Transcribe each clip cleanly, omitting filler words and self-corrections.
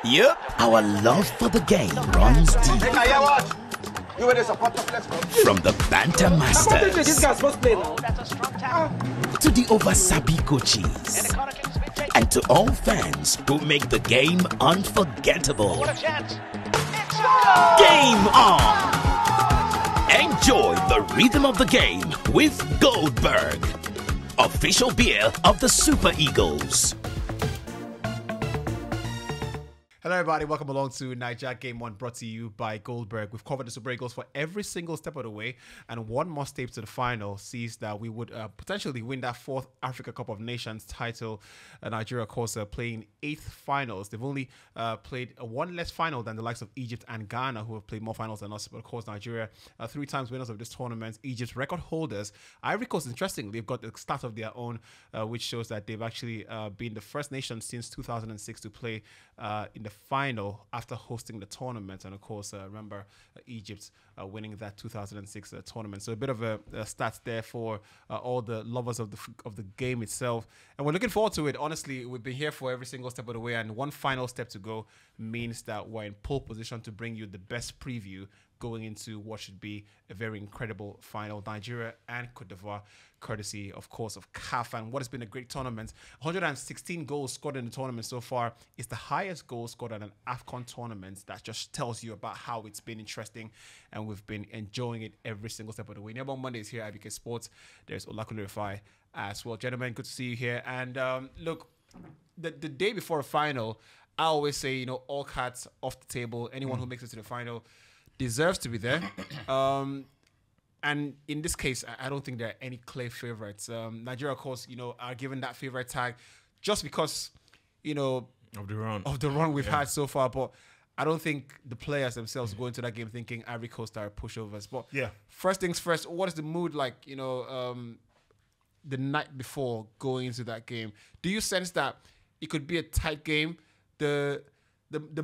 Yep, our love for the game runs deep. From the banter masters to the over-sabi coaches and to all fans who make the game unforgettable. Game on! Enjoy the rhythm of the game with Goldberg, official beer of the Super Eagles. Hello everybody, welcome along to Niger Game 1 brought to you by Goldberg. We've covered the Super Eagles for every single step of the way, and one more step to the final sees that we would potentially win that fourth Africa Cup of Nations title. Nigeria, of course, playing 8th finals. They've only played one less final than the likes of Egypt and Ghana, who have played more finals than us. But of course, Nigeria, 3 times winners of this tournament. Egypt's record holders. Ivory Coast, interestingly, they've got the stat of their own, which shows that they've actually been the first nation since 2006 to play in the final after hosting the tournament. And of course, remember Egypt winning that 2006 tournament. So a bit of a stats there for all the lovers of the game itself, and we're looking forward to it. Honestly, we've been here for every single step of the way, and one final step to go means that we're in pole position to bring you the best preview going into what should be a very incredible final. Nigeria and Cote d'Ivoire, courtesy, of course, of CAF, and what has been a great tournament. 116 goals scored in the tournament so far is the highest goal scored at an AFCON tournament. That just tells you about how it's been interesting, and we've been enjoying it every single step of the way. Nearby Mondays here at IBK Sports. There's Olakunle Rufai as well. Gentlemen, good to see you here. And look, the day before a final, I always say, you know, all cards off the table. Anyone who makes it to the final deserves to be there. And in this case, I don't think there are any clear favorites. Nigeria, of course, you know, are given that favorite tag just because, you know, of the run we've had so far. But I don't think the players themselves go into that game thinking Ivory Coast are pushovers. But first things first, what is the mood like, you know, the night before going into that game? Do you sense that it could be a tight game? The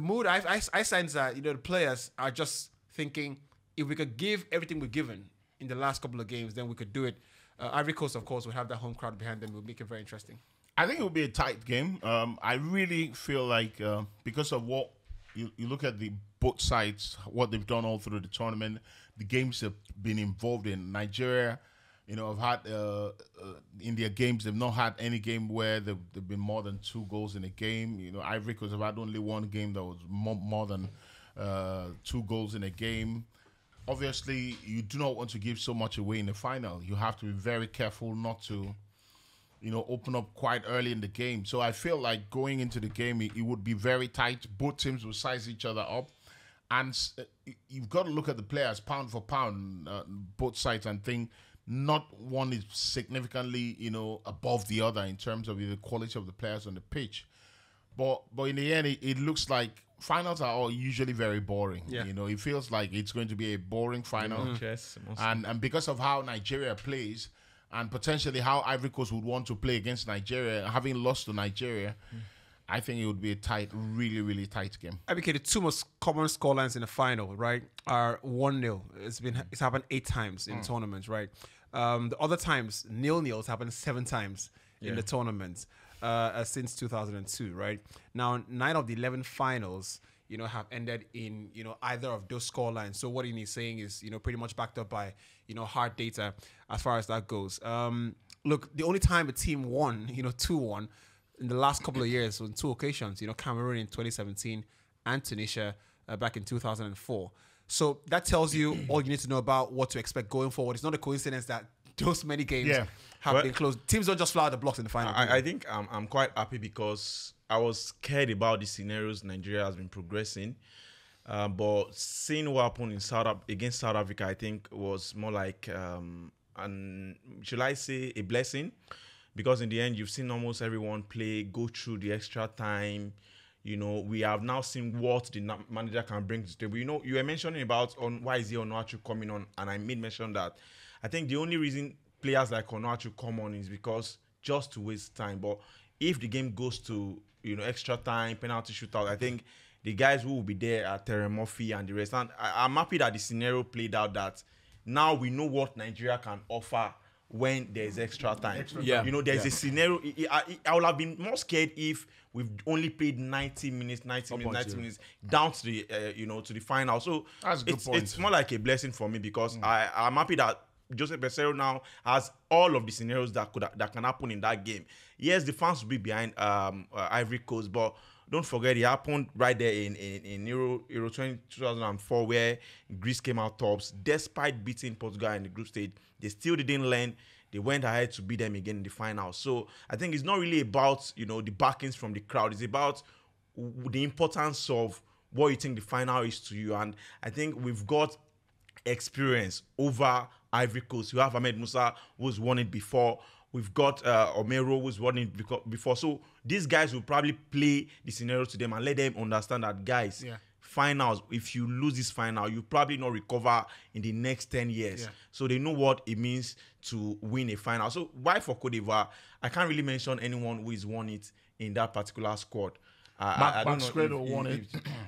mood, I sense that, you know, the players are just thinking, if we could give everything we've given in the last couple of games, then we could do it. Ivory Coast, of course, would have that home crowd behind them. It would make it very interesting. I think it will be a tight game. I really feel like because of what you look at both sides, what they've done all through the tournament, the games they've been involved in. Nigeria, you know, have had in their games, they've not had any game where they've been more than 2 goals in a game. You know, Ivory Coast have had only one game that was more than 2 goals in a game. Obviously, you do not want to give so much away in the final. You have to be very careful not to, you know, open up quite early in the game. So I feel like going into the game, it would be very tight. Both teams will size each other up. And you've got to look at the players pound for pound, both sides, and think not one is significantly, you know, above the other in terms of the quality of the players on the pitch. But in the end, it looks like finals are all usually very boring. Yeah. You know, it feels like it's going to be a boring final. Yes, and because of how Nigeria plays and potentially how Ivory Coast would want to play against Nigeria, having lost to Nigeria, I think it would be a tight, really, really tight game. Okay, the 2 most common scorelines in the final, right, are 1-0. It's happened 8 times in tournaments, right? The other times, 0-0. It's happened 7 times in the tournament. Since 2002, right? Now, 9 of the 11 finals, you know, have ended in, you know, either of those scorelines. So what he's saying is, you know, pretty much backed up by, you know, hard data as far as that goes. Look, the only time a team won, you know, 2-1 in the last couple of years on 2 occasions, you know, Cameroon in 2017 and Tunisia back in 2004. So that tells you all you need to know about what to expect going forward. It's not a coincidence that those many games have been close. Teams don't just fly out the blocks in the final. I think I'm quite happy because I was scared about the scenarios Nigeria has been progressing. But seeing what happened against South Africa, I think was more like, should I say, a blessing? Because in the end, you've seen almost everyone go through the extra time. You know, we have now seen what the manager can bring to the table. You know, you were mentioning about why is he Onuachu coming on, and I made mention that I think the only reason players like Onuachu come on is because just to waste time. But if the game goes to, you know, extra time, penalty shootout, I think the guys who will be there are Terry Murphy and the rest. And I'm happy that the scenario played out, that now we know what Nigeria can offer when there's extra time. Yeah. You know, there's a scenario. I would have been more scared if we've only played 90 minutes down to the to the final. So That's a good point. It's more like a blessing for me because I'm happy that Joseph Peseiro now has all of the scenarios that can happen in that game. Yes, the fans will be behind Ivory Coast, but don't forget it happened right there in Euro 2004 where Greece came out tops. Despite beating Portugal in the group stage, they still didn't learn. They went ahead to beat them again in the final. So I think it's not really about the backings from the crowd. It's about the importance of what you think the final is to you. And I think we've got experience over Ivory Coast. You have Ahmed Musa, who's won it before. We've got Omero, who's won it before. So these guys will probably play the scenario to them and let them understand that, guys, finals, if you lose this final, you probably not recover in the next 10 years. Yeah. So they know what it means to win a final. So why for Cote d'Ivoire? I can't really mention anyone who has won it in that particular squad. Max Credo won it.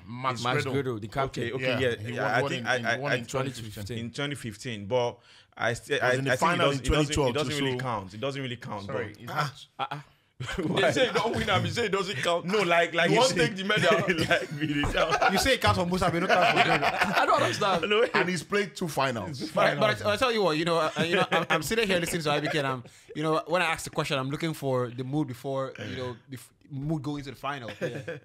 Max Credo, the captain. Okay, He won in 2015. In 2015, but I think it doesn't really count. It doesn't really count. Sorry, They say don't win and we say it doesn't count. No, like you won't take the medal. You say it counts for Musa, but not count for Credo. I don't understand. And he's played 2 finals. But I tell you what, I'm sitting here listening to IBK, and I'm, when I ask the question, I'm looking for the mood before, mood going into the final,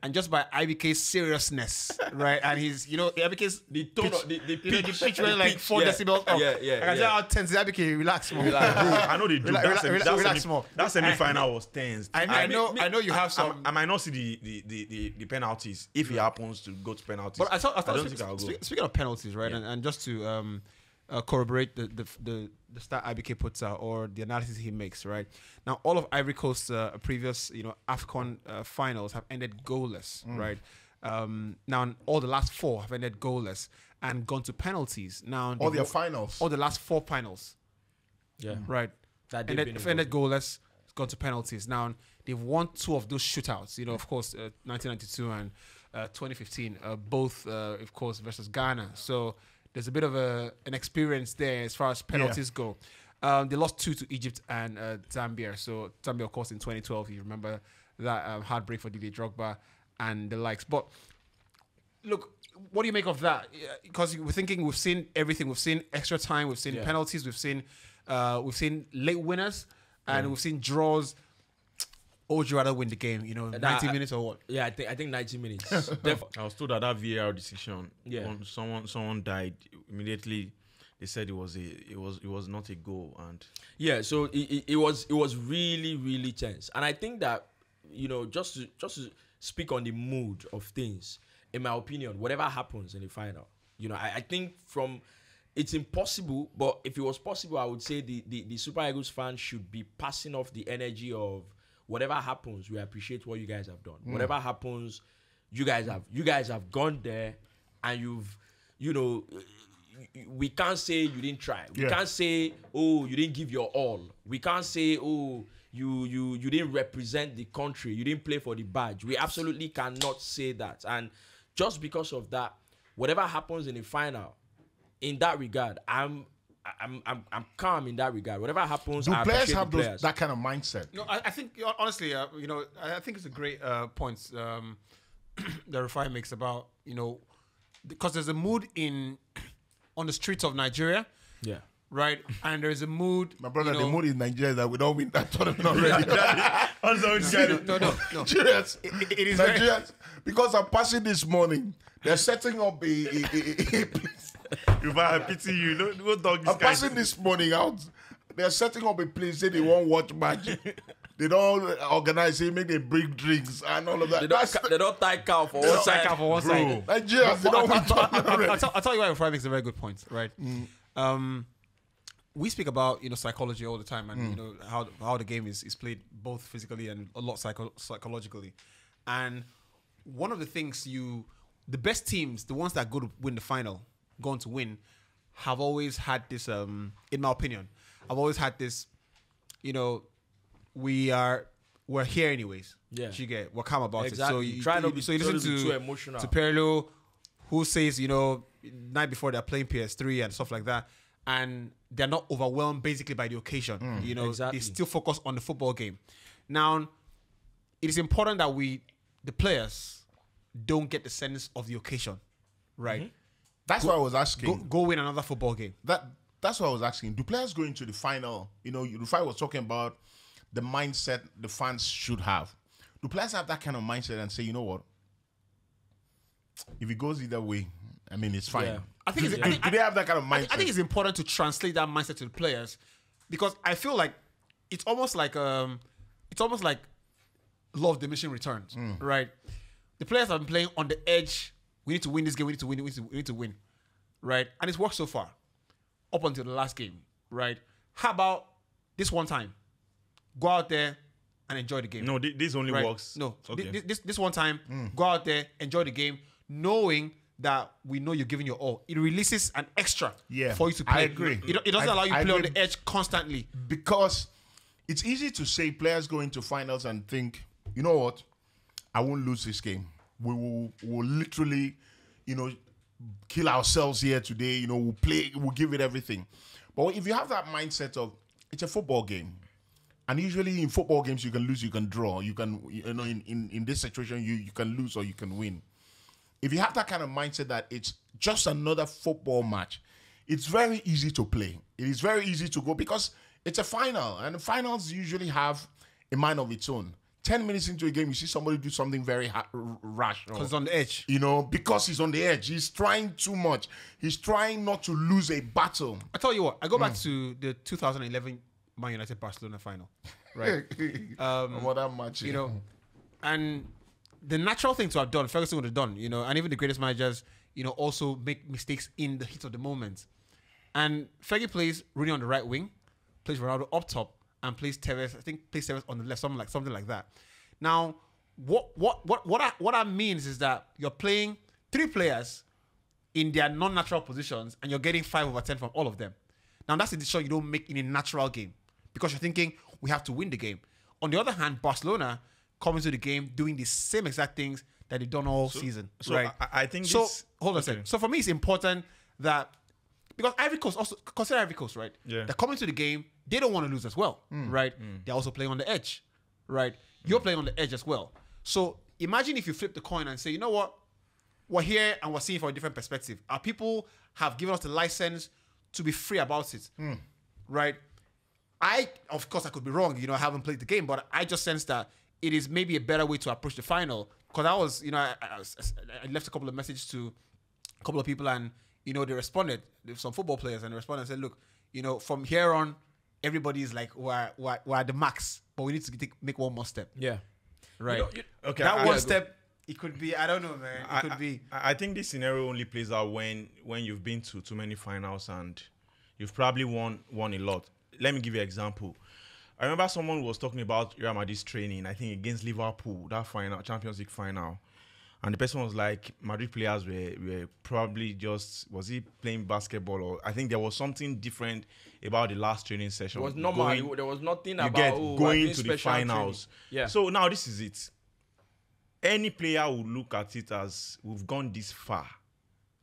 and just by IBK's seriousness, right? And he's, IBK's the tone, pitch, the pitch, the pitch went like 4 decibels up. Yeah. I can tell how tense IBK. Relax more. I know they do. Relax more. That semi-final was tense. I know you have some. I might not see the penalties if it happens to go to penalties. But I don't think I'll go. Speaking of penalties, right? And just to corroborate the stat IBK puts out or the analysis he makes, right? Now, all of Ivory Coast's previous, AFCON finals have ended goalless, right? Now, all the last 4 have ended goalless and gone to penalties. Now, All their finals. all the last 4 finals, right? That ended goalless, gone to penalties. Now, they've won 2 of those shootouts. Of course, 1992 and 2015, both, of course, versus Ghana. So there's a bit of an experience there as far as penalties go. They lost 2 to Egypt and Zambia. So Zambia, of course, in 2012, you remember that heartbreak for Didier Drogba and the likes. But look, what do you make of that? Because we're thinking we've seen everything. We've seen extra time. We've seen penalties. We've seen late winners, and we've seen draws. Or would you rather win the game? 90 minutes or what? Yeah, I think 90 minutes. I was told that VAR decision. When someone died immediately. They said it was not a goal, and so it was really, really tense. And I think that just to speak on the mood of things, in my opinion, whatever happens in the final, I think it's impossible, but if it was possible, I would say the Super Eagles fans should be passing off the energy of whatever happens, we appreciate what you guys have done. Whatever happens, you guys have gone there, and we can't say you didn't try. We can't say, oh, you didn't give your all. We can't say, oh, you didn't represent the country. You didn't play for the badge. We absolutely cannot say that. And just because of that, whatever happens in the final, in that regard, I'm calm in that regard. Whatever happens, I players appreciate have the players. that kind of mindset? No, I think honestly, I think it's a great point that Rufai makes about because there's a mood on the streets of Nigeria, right, and there's a mood. My brother, the mood in Nigeria is that we don't win that tournament already. No. Serious. It is Nigerians, because I'm passing this morning. They're setting up a if I pity you, no dog. I'm passing this morning out. They're setting up a place. Say they won't watch match. They don't organize it, make they bring drinks and all of that. They don't tie cow for one side. Nigerians, they don't want to. I'll tell you why Rufai makes a very good point, right? We speak about psychology all the time, and how the game is played both physically and a lot psychologically. And one of the things the best teams, the ones that go to win the final, going to win, have always had this. In my opinion, I've always had this. We're here anyways. Yeah, we're calm about it. So you listen to Perlo, who says night before they're playing PS3 and stuff like that, and they're not overwhelmed basically by the occasion. You know, Exactly. they still focus on the football game. Now, it is important that the players, don't get the sense of the occasion, right? That's what I was asking. Go win another football game. That's what I was asking. Do players go into the final? You know, Rufai was talking about the mindset the fans should have. Do players have that kind of mindset and say, you know what? If it goes either way, I mean, it's fine. Yeah. I think Do they have that kind of mindset? I think it's important to translate that mindset to the players, because I feel like it's almost like law of diminishing returns, right? The players have been playing on the edge. We need to win this game. We need to win. We need to win, right? And it's worked so far, up until the last game, right? How about this one time? Go out there and enjoy the game. No, this only Right? works. No, Okay. this one time, go out there, enjoy the game, knowing that we know you're giving your all. It releases an extra for you to play. I agree. It doesn't allow you to play on agree. the edge constantly. Because it's easy to say players go into finals and think, you know what, I won't lose this game. We'll literally, kill ourselves here today. We'll play, we'll give it everything. But if you have that mindset of, it's a football game, and usually in football games you can lose, you can draw, you can, in this situation you can lose or you can win. If you have that kind of mindset that it's just another football match, it's very easy to play. It is very easy to go because it's a final, and the finals usually have a mind of its own. 10 minutes into a game, you see somebody do something very rash. Because it's on the edge. Because he's on the edge. He's trying too much. He's trying not to lose a battle. I tell you what, I go back to the 2011 Man United Barcelona final, right? What that match, And the natural thing to have done, Ferguson would have done, and even the greatest managers, also make mistakes in the heat of the moment. And Fergie plays Rooney on the right wing, plays Ronaldo up top, and plays Tevez. I think plays Tevez on the left, something like that. Now, what that means is that you're playing 3 players in their non-natural positions, and you're getting 5 over 10 from all of them. Now, that's a decision you don't make in a natural game, because you're thinking we have to win the game. On the other hand, Barcelona come into the game doing the same exact things that they've done all season. So right? I think so. this, Hold on a second. So for me, it's important that, because Ivory Coast, also consider Ivory Coast, right? Yeah. They're coming to the game. They don't want to lose as well, right? They're also playing on the edge, right? You're playing on the edge as well. So imagine if you flip the coin and say, you know what? We're here and we're seeing from a different perspective. Our people have given us the license to be free about it, right? Of course, I could be wrong. I haven't played the game, but I just sense that it is maybe a better way to approach the final. Because I was, I left a couple of messages to a couple of people, and they responded. There's some football players, and they responded and said, "Look, from here on, everybody is like we're at the max, but we need to make one more step." Yeah. Right. okay, That one step, it could be. I don't know, man. It could be. I think this scenario only plays out when you've been to too many finals and you've probably won a lot. Let me give you an example. I remember someone was talking about Real Madrid's training, I think against Liverpool, that final, Champions League final. And the person was like, Madrid players were probably just, was he playing basketball? Or I think there was something different about the last training session. It was normal. There was nothing about going to the finals. Training. Yeah. So now this is it. Any player will look at it as we've gone this far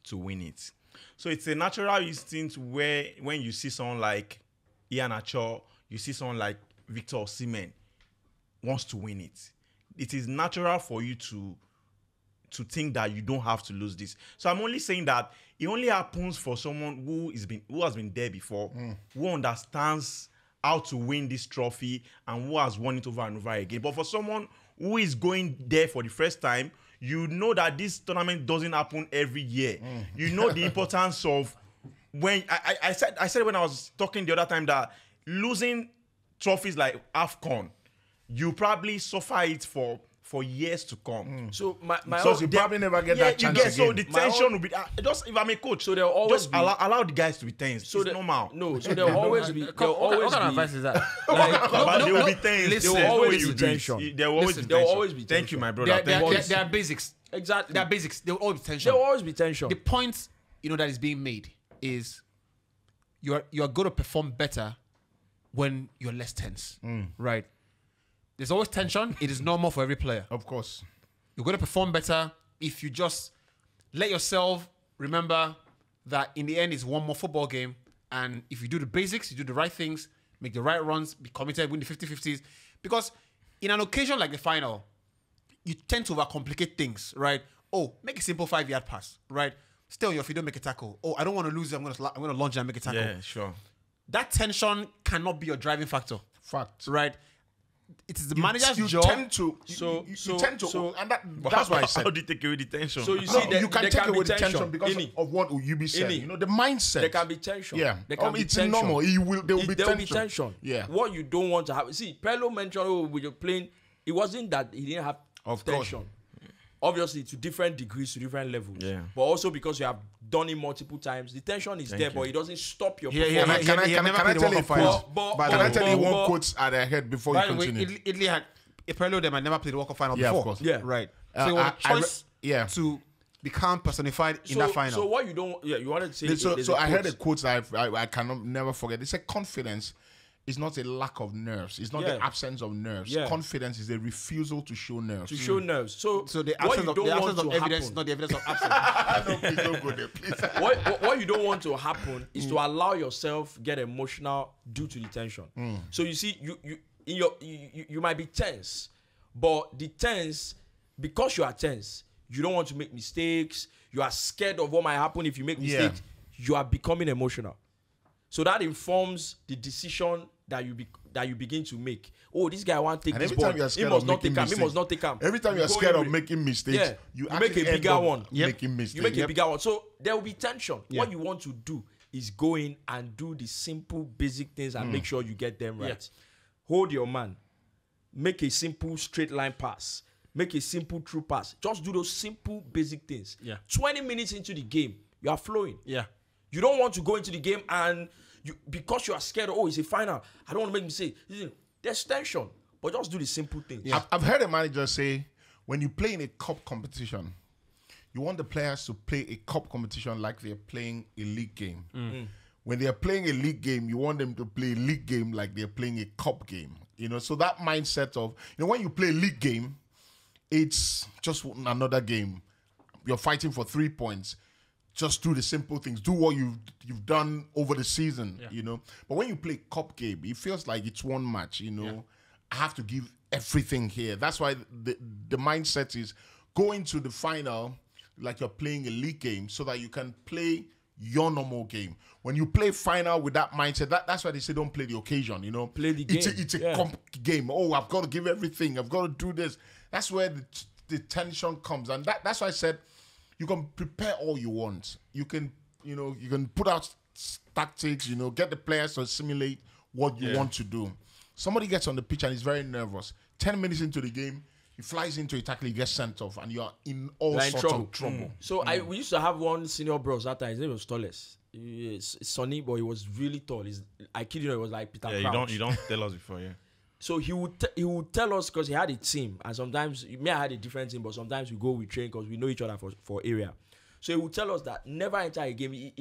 to win it. So it's a natural instinct where when you see someone like Ian Acho, you see someone like Victor Osimhen wants to win it. It is natural for you to think that you don't have to lose this. So I'm only saying that it only happens for someone who has been there before, who understands how to win this trophy and who has won it over and over again. But for someone who is going there for the first time, you know that this tournament doesn't happen every year. You know the importance of when I said when I was talking the other time that losing trophies like AFCON, you probably suffer it for years to come. So you probably never get that chance again. So the tension will be just if I'm a coach. So they'll always just allow the guys to be tense. So it's normal. No, so there'll always be. What kind of advice is that? But they will be tense. Listen, There will always always be be tension. tension. There will always be There will tension. always be Thank tension. you, my brother. There are basics. Exactly. There are basics. There will always be tension. There will always be tension. The point that is being made is you're going to perform better when you're less tense, right? There's always tension. It is normal for every player. Of course. You're going to perform better if you just let yourself remember that in the end it's one more football game And if you do the basics, you do the right things, make the right runs, be committed, win the 50-50s. Because in an occasion like the final, you tend to overcomplicate things, right? Oh, make a simple 5-yard pass, right? Stay on your feet, don't make a tackle. Oh, I don't want to lose it, I'm going to launch and make a tackle. Yeah, sure. That tension cannot be your driving factor, Fact. right? It is the manager's you job. Tend to, and that's why I said. How do you take away the tension? So you No, see, there, you can there take can away be the tension tension because of what Uyubi said. Ini. You know, the mindset. There can be tension. Yeah. There can be It's tension. normal. There will be tension. Yeah. What you don't want to have. See, Pello mentioned, oh, with your plane, it wasn't that he didn't have Of course. tension. Obviously, to different degrees, to different levels. Yeah. But also because you have done it multiple times, the tension is there, but it doesn't stop your Yeah, performance. yeah, Can I tell you a quote? By Can the I way. tell you but- one quote at the head before you By the way, continue? Italy had Pirlo. Them had never played the World Cup final Yeah, of before. course. Yeah. Right. So it was a I re- choice yeah. to become personified in that final. So what you don't, you wanted to say. So there's I heard a quote. quote that I cannot never forget. They said confidence is not a lack of nerves. It's not Yeah. the absence of nerves. Yeah. Confidence is a refusal to show nerves. To show nerves. So the what absence you of, don't the want absence of to evidence, happen, not the evidence of absence. No, please don't go there, please. what you don't want to happen is to allow yourself get emotional due to the tension. So you see, you might be tense, but the tense, because you are tense, you don't want to make mistakes. You are scared of what might happen if you make mistakes. You are becoming emotional. So that informs the decision that you begin to make. Oh, this guy want to take And this every ball. time you're He scared must of not take making him. He must not take him. Every time you're Go scared in of with- making mistakes, Yeah. you You make actually a end bigger up one. making mistakes. You make a bigger one. So there will be tension. What you want to do is go in and do the simple, basic things and make sure you get them right. Hold your man. Make a simple straight line pass. Make a simple true pass. Just do those simple, basic things. Yeah. 20 minutes into the game, you are flowing. Yeah. You don't want to go into the game and because you are scared, oh, it's a final. I don't want to make mistakes. There's tension, but just do the simple things. Yeah. I've heard a manager say, when you play in a cup competition, you want the players to play a cup competition like they're playing a league game. When they're playing a league game, you want them to play a league game like they're playing a cup game. You know, so that mindset of, when you play a league game, it's just another game. You're fighting for 3 points. Just do the simple things. Do what you've done over the season, you know. But when you play cup game, it feels like it's one match, you know. I have to give everything here. That's why the mindset is go into the final like you're playing a league game so that you can play your normal game. When you play final with that mindset, that's why they say don't play the occasion, you know. Play the game. It's a comp game. Oh, I've got to give everything. I've got to do this. That's where the tension comes. And that's why I said you can prepare all you want. You can put out tactics, get the players to assimilate what you want to do. Somebody gets on the pitch and is very nervous. 10 minutes into the game, he flies into a tackle, he gets sent off, and you're in all sorts of trouble. So we used to have one senior bros that time. His name was tallest. It's Sonny, but he was really tall. I kid you not, it was like Peter Crouch. You don't tell us before, So he would tell us because he had a team, and sometimes I had a different team, but sometimes we go, we train because we know each other for area. So he would tell us that never enter a game.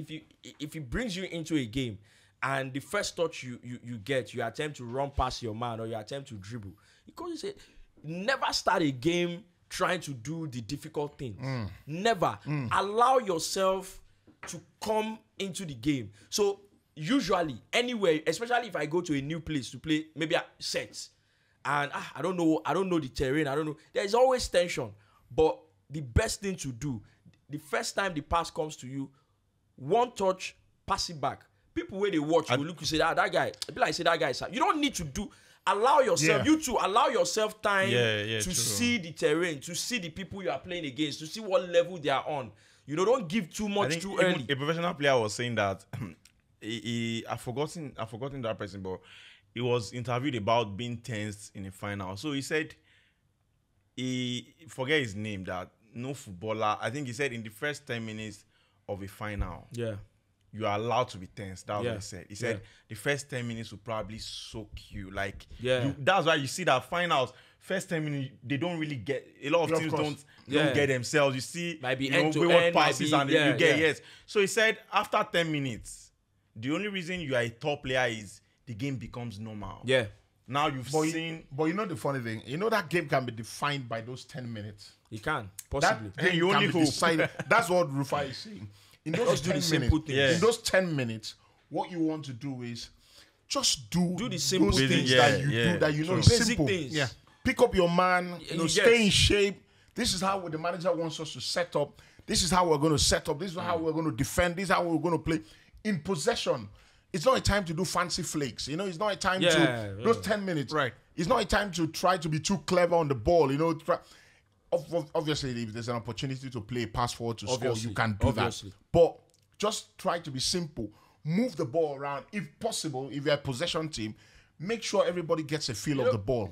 If he brings you into a game, and the first touch you get, you attempt to run past your man or you attempt to dribble, because he said never start a game trying to do the difficult things. Never allow yourself to come into the game. So usually anywhere, especially if I go to a new place to play maybe sets and I don't know the terrain, I don't know, there's always tension. But the best thing to do, the first time the pass comes to you, one touch, pass it back. People where they watch will look, you say that guy, be like, say that guy is, you don't need to do, allow yourself, you to allow yourself time to true. see the terrain, to see the people you are playing against, to see what level they are on. Don't give too much too early. A professional player was saying that I've forgotten that person, but he was interviewed about being tense in a final. So he said he forget his name, that no footballer, I think he said in the first 10 minutes of a final, you are allowed to be tense. That's what he said. He said the first 10 minutes will probably soak you. Like, that's why you see that finals, first 10 minutes, they don't really get, a lot of teams don't get themselves. You see, Might be wayward passes and you get, yes. So he said after 10 minutes, the only reason you are a top player is the game becomes normal. Yeah. Now you've seen. But you know the funny thing? You know that game can be defined by those 10 minutes. You can, possibly. That game can be decided. That's what Rufai is saying. In those 10 minutes, in those 10 minutes, what you want to do is just do the simple those things. things Yeah, that you yeah, do that you know true. is Basic simple. things. Yeah. Pick up your man, You stay get- in shape. This is how the manager wants us to set up. This is how we're going to set up. This is how we're going to defend. This is how we're going to play. In possession, it's not a time to do fancy flakes. It's not a time to those 10 minutes. Right. It's not a time to try to be too clever on the ball. Obviously, if there's an opportunity to play pass forward to score, you can do that. But just try to be simple. Move the ball around. If possible, if you're a possession team, make sure everybody gets a feel of the ball.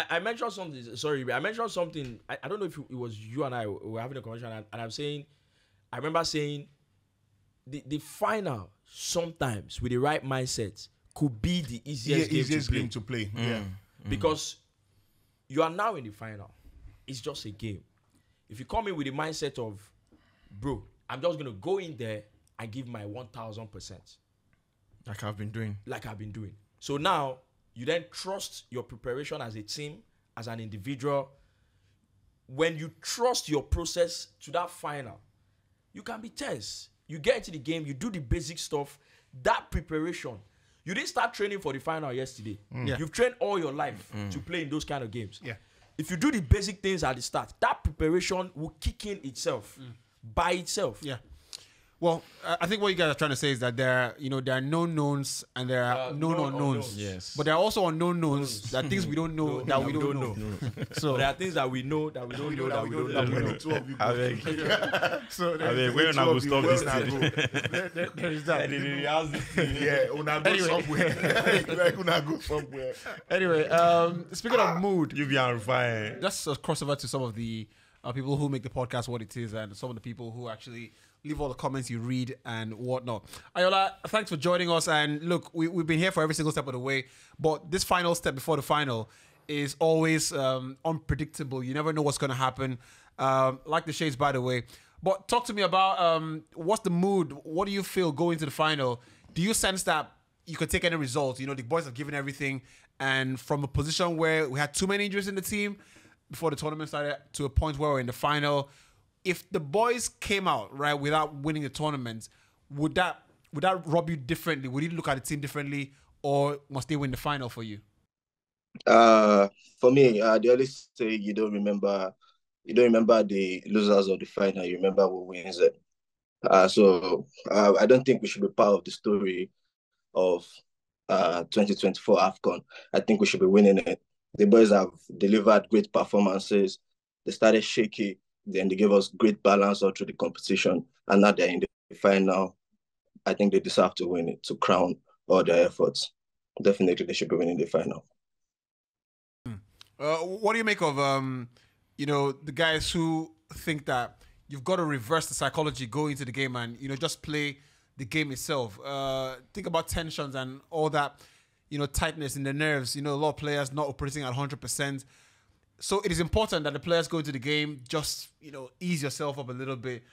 I mentioned something. Sorry, I mentioned something. I don't know if it was you and I were having a conversation, and I'm saying, I remember saying, the final sometimes with the right mindset could be the easiest game to play. Yeah. Because you are now in the final. It's just a game. If you come in with the mindset of, bro, I'm just gonna go in there and give my 1,000%, Like I've been doing. So now you then trust your preparation as a team, as an individual. When you trust your process to that final, you can be tense. You get into the game, you do the basic stuff. That preparation, you didn't start training for the final yesterday. Yeah. You've trained all your life to play in those kind of games. Yeah. If you do the basic things at the start, that preparation will kick in itself by itself. Yeah. Well, I think what you guys are trying to say is that there are known knowns and there are known unknowns. Yes. But there are also unknown knowns. That things we don't know that we don't know. So But there are things that we know that we don't know that we don't know. Two of you I go. beg. so I there, beg. When Two I go of you, stop where this una thing. go? there is that. Yeah, una go somewhere. Like una go somewhere. Anyway, speaking of mood, You be on fire. just a crossover to some of the people who make the podcast what it is and some of the people who actually leave all the comments you read and whatnot. Ayola, thanks for joining us. And look, we've been here for every single step of the way, but this final step before the final is always unpredictable. You never know what's going to happen. Like the shades, by the way. But talk to me about what's the mood? What do you feel going to the final? Do you sense that you could take any result? The boys have given everything. And from a position where we had too many injuries in the team before the tournament started to a point where we're in the final, if the boys came out right without winning the tournament, would that rub you differently? Would you look at the team differently, or must they win the final for you? For me, they always say you don't remember the losers of the final. You remember who wins it. So I don't think we should be part of the story of 2024 AFCON. I think we should be winning it. The boys have delivered great performances. They started shaky, then they gave us great balance all through the competition, and now they're in the final. I think they deserve to win it, to crown all their efforts. Definitely, they should be winning the final. What do you make of the guys who think that you've got to reverse the psychology, go into the game and just play the game itself? Think about tensions and all that, tightness in the nerves. A lot of players not operating at 100%. So it is important that the players go into the game, just ease yourself up a little bit,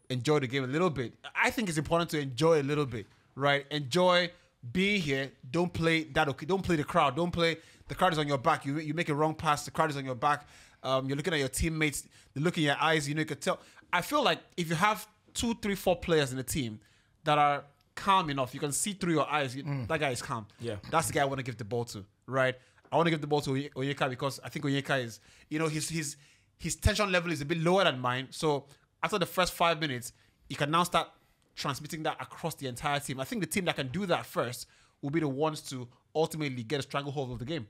enjoy the game a little bit. I think it's important to enjoy a little bit, right? Enjoy being here. Don't play that. Okay, don't play the crowd. Don't play. The crowd is on your back. You make a wrong pass. The crowd is on your back. You're looking at your teammates. They look in your eyes. You could tell. I feel like if you have 2, 3, 4 players in the team that are calm enough, you can see through your eyes. That guy is calm. Yeah, that's the guy I want to give the ball to, right? I want to give the ball to Onyeka because I think Onyeka is, his tension level is a bit lower than mine. So after the first 5 minutes, you can now start transmitting that across the entire team. I think the team that can do that first will be the ones to ultimately get a stranglehold of the game.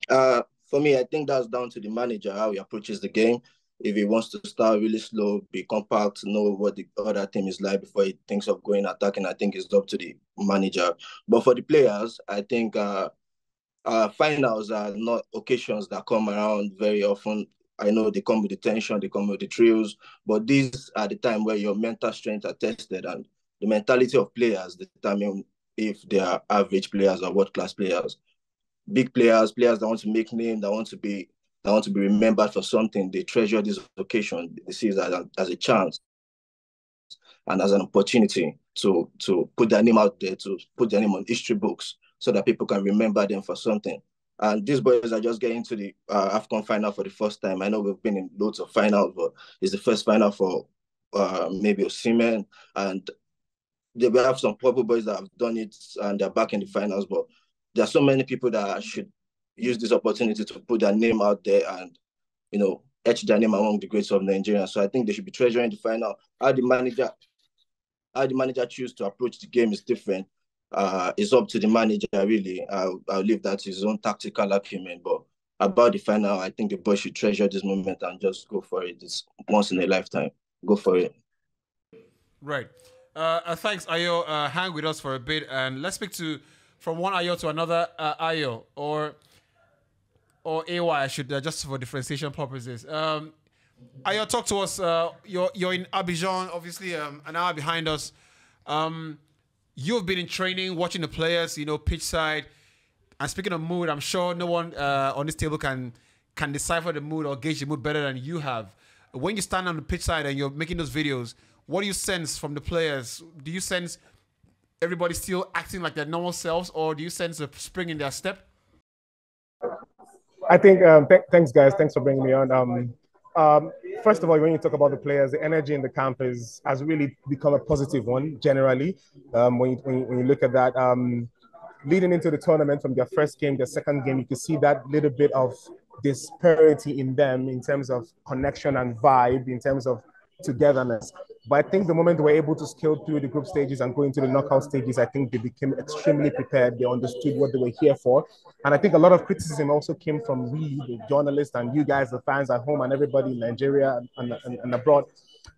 For me, I think that's down to the manager, how he approaches the game. If he wants to start really slow, be compact, know what the other team is like before he thinks of going attacking, I think it's up to the manager. But for the players, I think finals are not occasions that come around very often. I know they come with the tension, they come with the thrills, but these are the time where your mental strength are tested, and the mentality of players determine if they are average players or world-class players. Big players that want to make name, that want to be remembered for something. They treasure this occasion. They see it as a chance and as an opportunity to put their name out there, to put their name on history books so that people can remember them for something. And these boys are just getting to the AFCON final for the first time. I know we've been in loads of finals, but it's the first final for maybe Osimhen. And they will have some purple boys that have done it and they're back in the finals. But there are so many people that should use this opportunity to put their name out there and, etch their name among the greats of Nigeria. So I think they should be treasuring the final. How the manager choose to approach the game is different. It's up to the manager, really. I'll leave that to his own tactical acumen. But about the final, I think the boys should treasure this moment and just go for it. It's once in a lifetime. Go for it. Right. Thanks, Ayo. Hang with us for a bit, and let's speak from one Ayo to another Ayo, or AY, I should, just for differentiation purposes. Ayo, talk to us. You're in Abidjan, obviously, an hour behind us. You've been in training, watching the players, pitch side. And speaking of mood, I'm sure no one on this table can decipher the mood or gauge the mood better than you have. When you stand on the pitch side and you're making those videos, what do you sense from the players? Do you sense everybody still acting like their normal selves, or do you sense a spring in their step? I think, thanks guys, thanks for bringing me on. First of all, when you talk about the players, the energy in the camp has really become a positive one, generally. When you look at that, leading into the tournament from their first game, their second game, you can see that little bit of disparity in them in terms of connection and vibe, in terms of togetherness. But I think the moment they were able to scale through the group stages and go into the knockout stages, I think they became extremely prepared. They understood what they were here for. And I think a lot of criticism also came from we, the journalists, and you guys, the fans at home, and everybody in Nigeria and abroad.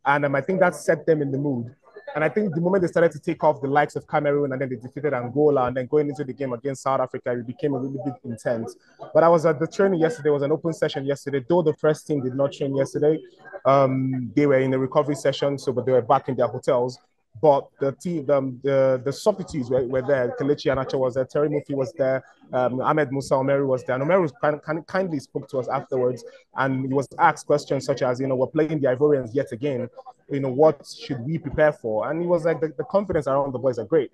And I think that set them in the mood. And I think the moment they started to take off the likes of Cameroon, and then they defeated Angola, and then going into the game against South Africa, it became a really bit intense. But I was at the training yesterday. It was an open session yesterday. Though the first team did not train yesterday, they were in a recovery session, but they were back in their hotels. But the team, the substitutes were there. Kelechi Iheanacho was there. Terry Murphy was there. Ahmed Musa Omeru was there. And Omeru kindly spoke to us afterwards, and he was asked questions such as, we're playing the Ivorians yet again. What should we prepare for? And he was like, the confidence around the boys are great.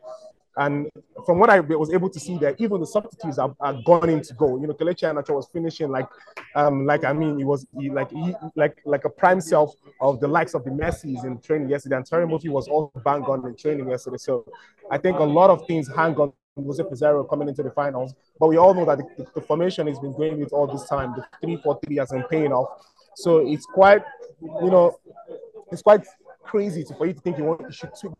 And from what I was able to see there, even the substitutes are gone in to go. Kelechi Iheanacho was finishing he was like a prime self of the likes of the Messis in training yesterday. And Terry Murphy was all bang on in training yesterday. So I think a lot of things hang on Jose Pizarro coming into the finals. But we all know that the formation he's been going with all this time, the 3-4-3 has been paying off. So it's quite, it's quite crazy for you to think you should tweak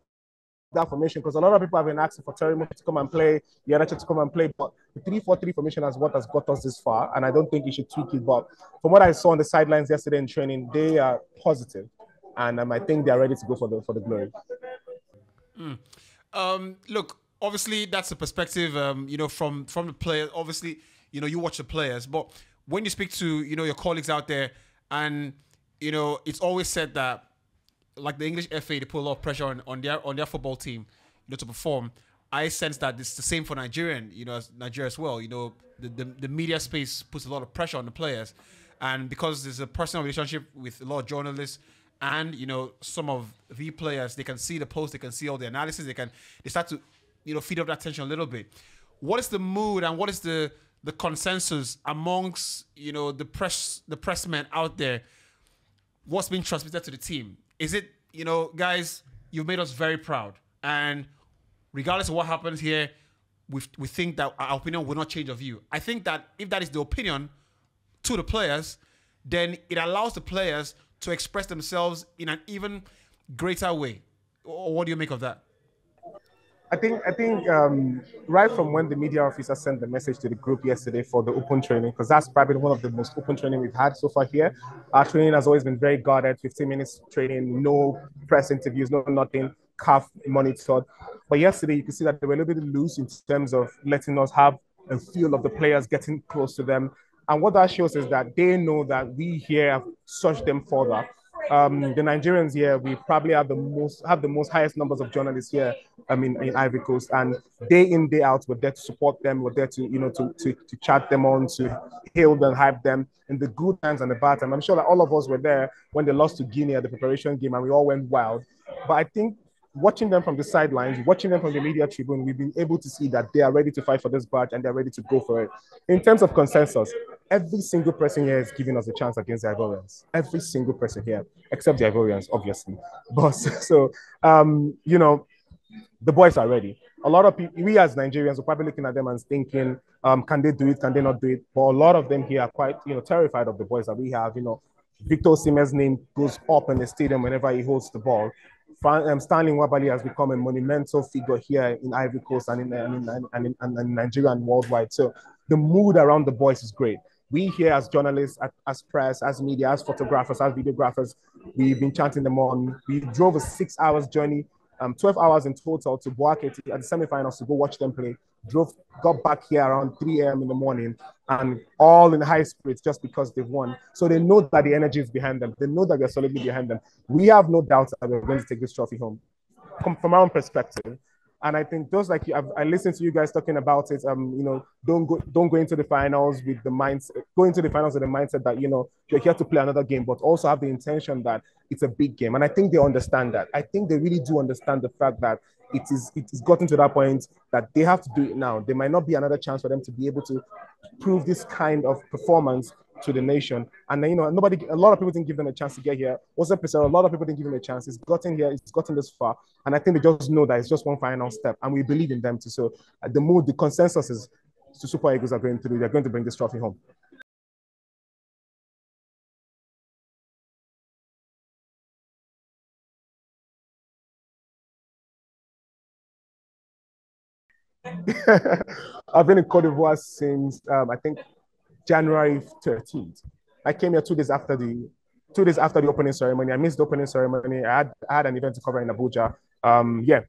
that formation, because a lot of people have been asking for Terry Murphy to come and play, Iheanacho to come and play, but the 3-4-3 formation is what has got us this far, and I don't think you should tweak it. But from what I saw on the sidelines yesterday in training, they are positive, and I think they are ready to go for the glory. Look, obviously that's a perspective, from the players. Obviously, you watch the players, but when you speak to your colleagues out there, and it's always said that, like the English FA, they put a lot of pressure on their football team, to perform. I sense that it's the same for Nigeria as well. The media space puts a lot of pressure on the players, and because there's a personal relationship with a lot of journalists and some of the players, they can see the post, they can see all the analysis, they start to feed up that tension a little bit. What is the mood and what is the consensus amongst the press men out there? What's being transmitted to the team? Is it, guys, you've made us very proud, and regardless of what happens here, we think that our opinion will not change of you. I think that if that is the opinion to the players, then it allows the players to express themselves in an even greater way. Or what do you make of that? I think right from when the media officer sent the message to the group yesterday for the open training, because that's probably one of the most open training we've had so far here. Our training has always been very guarded, 15 minutes training, no press interviews, no nothing, calf monitored. But yesterday you can see that they were a little bit loose in terms of letting us have a feel of the players, getting close to them. And what that shows is that they know that we here have searched them further. The Nigerians here, we probably have the most highest numbers of journalists here. In Ivory Coast, and day in, day out, we're there to support them. We're there to chat them on, to hail them, hype them in the good times and the bad times. I'm sure that all of us were there when they lost to Guinea at the preparation game, and we all went wild. But I think watching them from the sidelines, watching them from the media tribune, we've been able to see that they are ready to fight for this badge and they're ready to go for it. In terms of consensus, every single person here is giving us a chance against the Ivorians. Every single person here, except the Ivorians, obviously. But so, The boys are ready. A lot of people, we as Nigerians, are probably looking at them and thinking, can they do it? Can they not do it? But a lot of them here are quite, terrified of the boys that we have. Victor Osimhen's name goes up in the stadium whenever he holds the ball. Stanley Nwabali has become a monumental figure here in Ivory Coast and in Nigeria and worldwide. So the mood around the boys is great. We here as journalists, as press, as media, as photographers, as videographers, we've been chanting them on. We drove a 6 hours journey, 12 hours in total to Boake at the semifinals to go watch them play. Got back here around 3 a.m. in the morning and all in high spirits just because they've won. So they know that the energy is behind them. They know that we're solidly behind them. We have no doubt that we're going to take this trophy home. From our own perspective. And I think those like you, I listened to you guys talking about it. Don't go into the finals with the mindset. Go into the finals with the mindset that you're here to play another game, but also have the intention that it's a big game. And I think they understand that. I think they really do understand the fact that it is gotten to that point that they have to do it now. There might not be another chance for them to be able to prove this kind of performance to the nation. And a lot of people didn't give them a chance to get here. Also, a lot of people didn't give them a chance. It's gotten here, it's gotten this far. And I think they just know that it's just one final step. And we believe in them too. So the consensus is the Super Eagles are going through. They're going to bring this trophy home. I've been in Cote d'Ivoire since I think January 13th. I came here 2 days after the opening ceremony. I missed the opening ceremony. I had an event to cover in Abuja.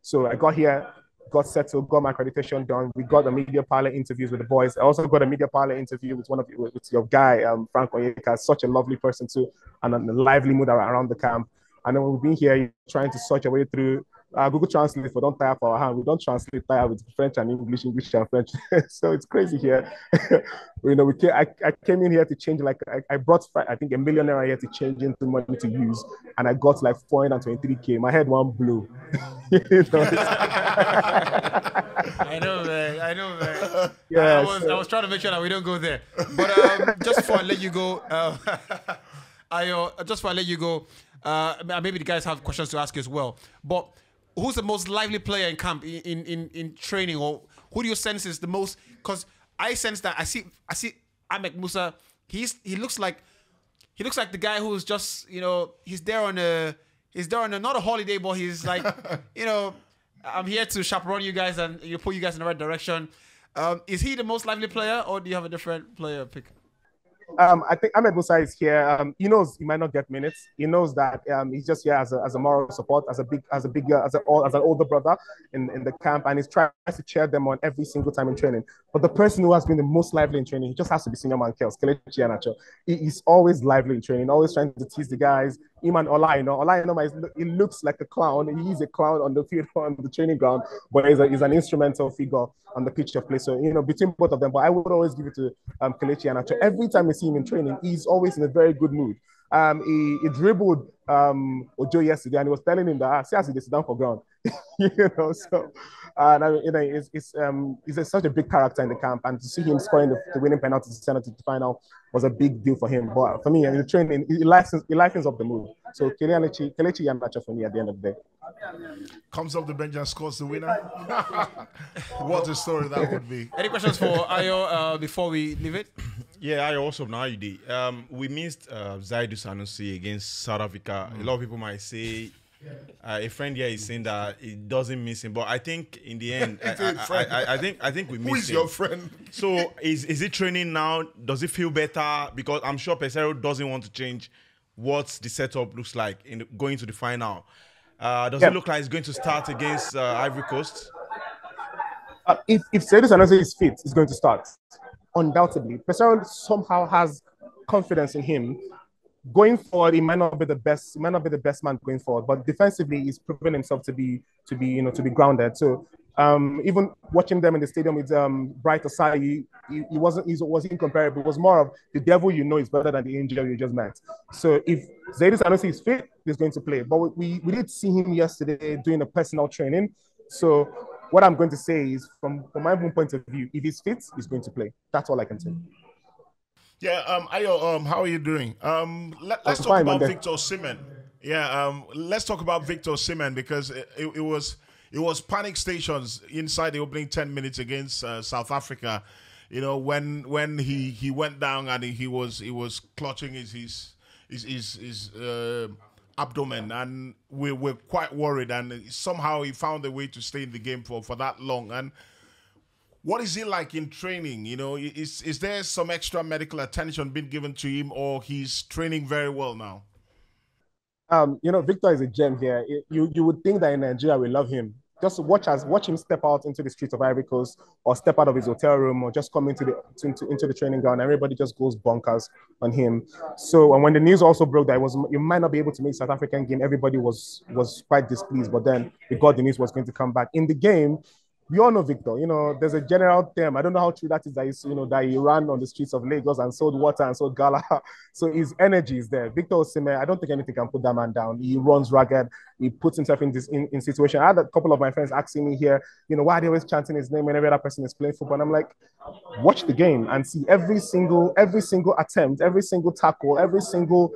So I got here, got settled, got my accreditation done. We got a media parlor interviews with the boys. I also got a media parlor interview with with your guy, Frank Onyeka, such a lovely person too, and a lively mood around the camp. And then we've been here trying to search our way through Google Translate for don't tire for our hand. We don't translate tire with French and English and French. So it's crazy here. I came in here to change, I brought, I think, a millionaire here to change into money to use. And I got like 423K. My head one blew. I know, man. Yeah, I was trying to make sure that we don't go there. But just before I let you go, maybe the guys have questions to ask you as well. But who's the most lively player in camp in training, or who do you sense is the most? Because I sense that I see Ahmed Musa. He looks like the guy who's just he's there on a not a holiday, but he's like I'm here to chaperone you guys and put you guys in the right direction. Is he the most lively player, or do you have a different player pick? I think Ahmed Musa is here. He knows he might not get minutes. He knows that he's just here as a moral support, as an older brother in the camp, and he's trying to cheer them on every single time in training. But the person who has been the most lively in training, he just has to be senior man Kels, Kelechi Iheanacho. He's always lively in training, always trying to tease the guys. Iman Ola, he looks like a clown. He's a clown on the field, on the training ground, but he's an instrumental figure on the pitch of play. So, between both of them, but I would always give it to Kelechi Iheanacho. Every time we see him in training, he's always in a very good mood. He dribbled Ojo yesterday, and he was telling him that see as he sit down for ground, So, he's such a big character in the camp, and to see him scoring the winning penalty to send it to the final was a big deal for him. But for me, in the training, he lightens up the mood. So Kelechi Iheanacho for me at the end of the day. Comes off the bench and scores the winner. What a story that would be. Any questions for Ayo before we leave it? Yeah, I also know you did. We missed Zaidu Sanusi against South Africa. A lot of people might say a friend here is saying that it doesn't miss him, but I think in the end, I think we miss him. Who is your friend? So is he training now? Does it feel better? Because I'm sure Pesero doesn't want to change what the setup looks like in going to the final. Does it look like he's going to start against Ivory Coast? If Zaidu Sanusi is fit, he's going to start. Undoubtedly. Pesero somehow has confidence in him. Going forward, he might not be the best man going forward, but defensively, he's proven himself to be grounded. So even watching them in the stadium with Bright Osai, he was incomparable. It was more of the devil is better than the angel you just met. So if Zaidu Sanusi is fit, he's going to play. But we did see him yesterday doing a personal training. So what I'm going to say is, from my own point of view, if he's fit, he's going to play. That's all I can say. Yeah, Ayo, how are you doing? Let's talk about Victor Osimhen. Yeah, let's talk about Victor Osimhen, because it it was panic stations inside the opening 10 minutes against South Africa. You know, when he went down and he was clutching his abdomen, and we were quite worried, and somehow he found a way to stay in the game for that long. And what is he like in training? You know, is there some extra medical attention being given to him, or he's training very well now? You know, Victor is a gem here. You would think that in Nigeria we love him. Just watch him step out into the streets of Ivory Coast, or step out of his hotel room, or just come into the training ground. Everybody just goes bonkers on him. So, and when the news also broke that you might not be able to make South African game, everybody was quite displeased. But then we got the news was going to come back in the game. We all know Victor. You know, there's a general term. I don't know how true that is. That he ran on the streets of Lagos and sold water and sold gala. So his energy is there. Victor Osimhen, I don't think anything can put that man down. He runs ragged. He puts himself in situation. I had a couple of my friends asking me here, you know, why are they always chanting his name when every other person is playing football? And I'm like, watch the game and see every single attempt, every single tackle, every single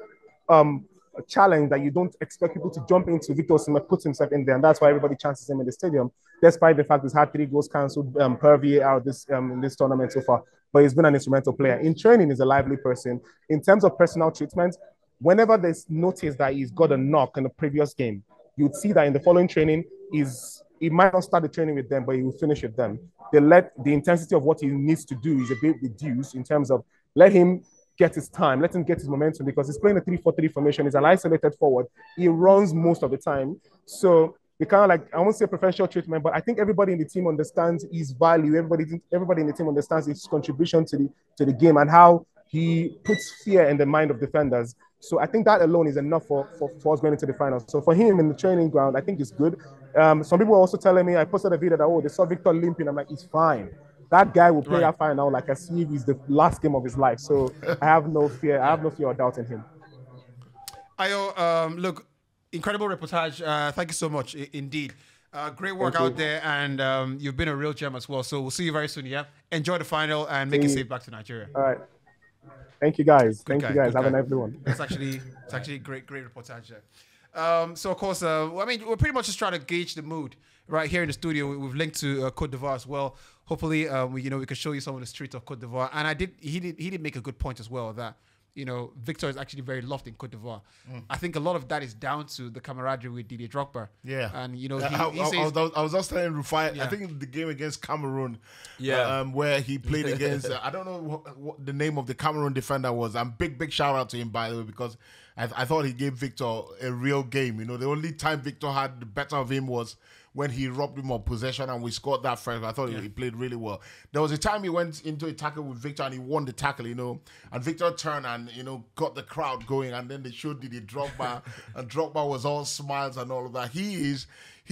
challenge that you don't expect people to jump into. Victor Osimhen puts himself in there, and that's why everybody chances him in the stadium, despite the fact he's had 3 goals cancelled per VAR in this tournament so far. But he's been an instrumental player. In training, he's a lively person. In terms of personal treatment, whenever there's notice that he's got a knock in the previous game, you'd see that in the following training, he might not start the training with them, but he will finish with them. The intensity of what he needs to do is a bit reduced in terms of let him get his time, let him get his momentum, because he's playing a 3-4-3 formation. He's an isolated forward. He runs most of the time. So we kind of like, I won't say professional treatment, but I think everybody in the team understands his value. Everybody in the team understands his contribution to the game and how he puts fear in the mind of defenders. So I think that alone is enough for us going into the finals. So for him in the training ground, I think it's good. Some people are also telling me, I posted a video that, they saw Victor limping. I'm like, he's fine. That guy will play that final like as if it's the last game of his life. So I have no fear. I have no fear or doubt in him. Ayo, look, incredible reportage. Thank you so much. Indeed. Great work out there, and you've been a real gem as well. So we'll see you very soon, yeah? Enjoy the final and make it safe back to Nigeria. All right. Thank you, guys. Thank you, guys. Have a nice one. It's actually great reportage there. So, of course, I mean, we're pretty much just trying to gauge the mood right here in the studio. We've linked to Côte d'Ivoire as well. Hopefully, we can show you some of the streets of Côte d'Ivoire. And he did make a good point as well that, Victor is actually very loved in Côte d'Ivoire. I think a lot of that is down to the camaraderie with Didier Drogba. Yeah. And, I was just telling Rufai, I think the game against Cameroon, where he played against, I don't know what the name of the Cameroon defender was. Big shout out to him, by the way, because I thought he gave Victor a real game. The only time Victor had the better of him was when he robbed him of possession and we scored that first. I thought he played really well. There was a time he went into a tackle with Victor and he won the tackle, and Victor turned and, got the crowd going, and then they showed the Drogba, and Drogba was all smiles and all of that. He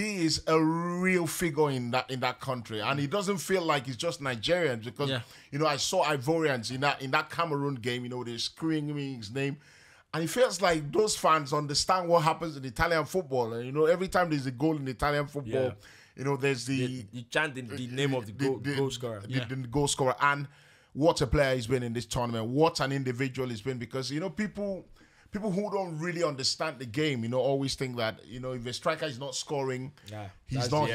is a real figure in that country, and he doesn't feel like he's just Nigerians, because I saw Ivorians in that Cameroon game, they're screaming his name. And it feels like those fans understand what happens in Italian football. And, every time there's a goal in Italian football, there's you chant the name of the goal scorer. The goal scorer. And what a player he's been in this tournament. What an individual he's been. Because, people who don't really understand the game, always think that, if a striker is not scoring, he's not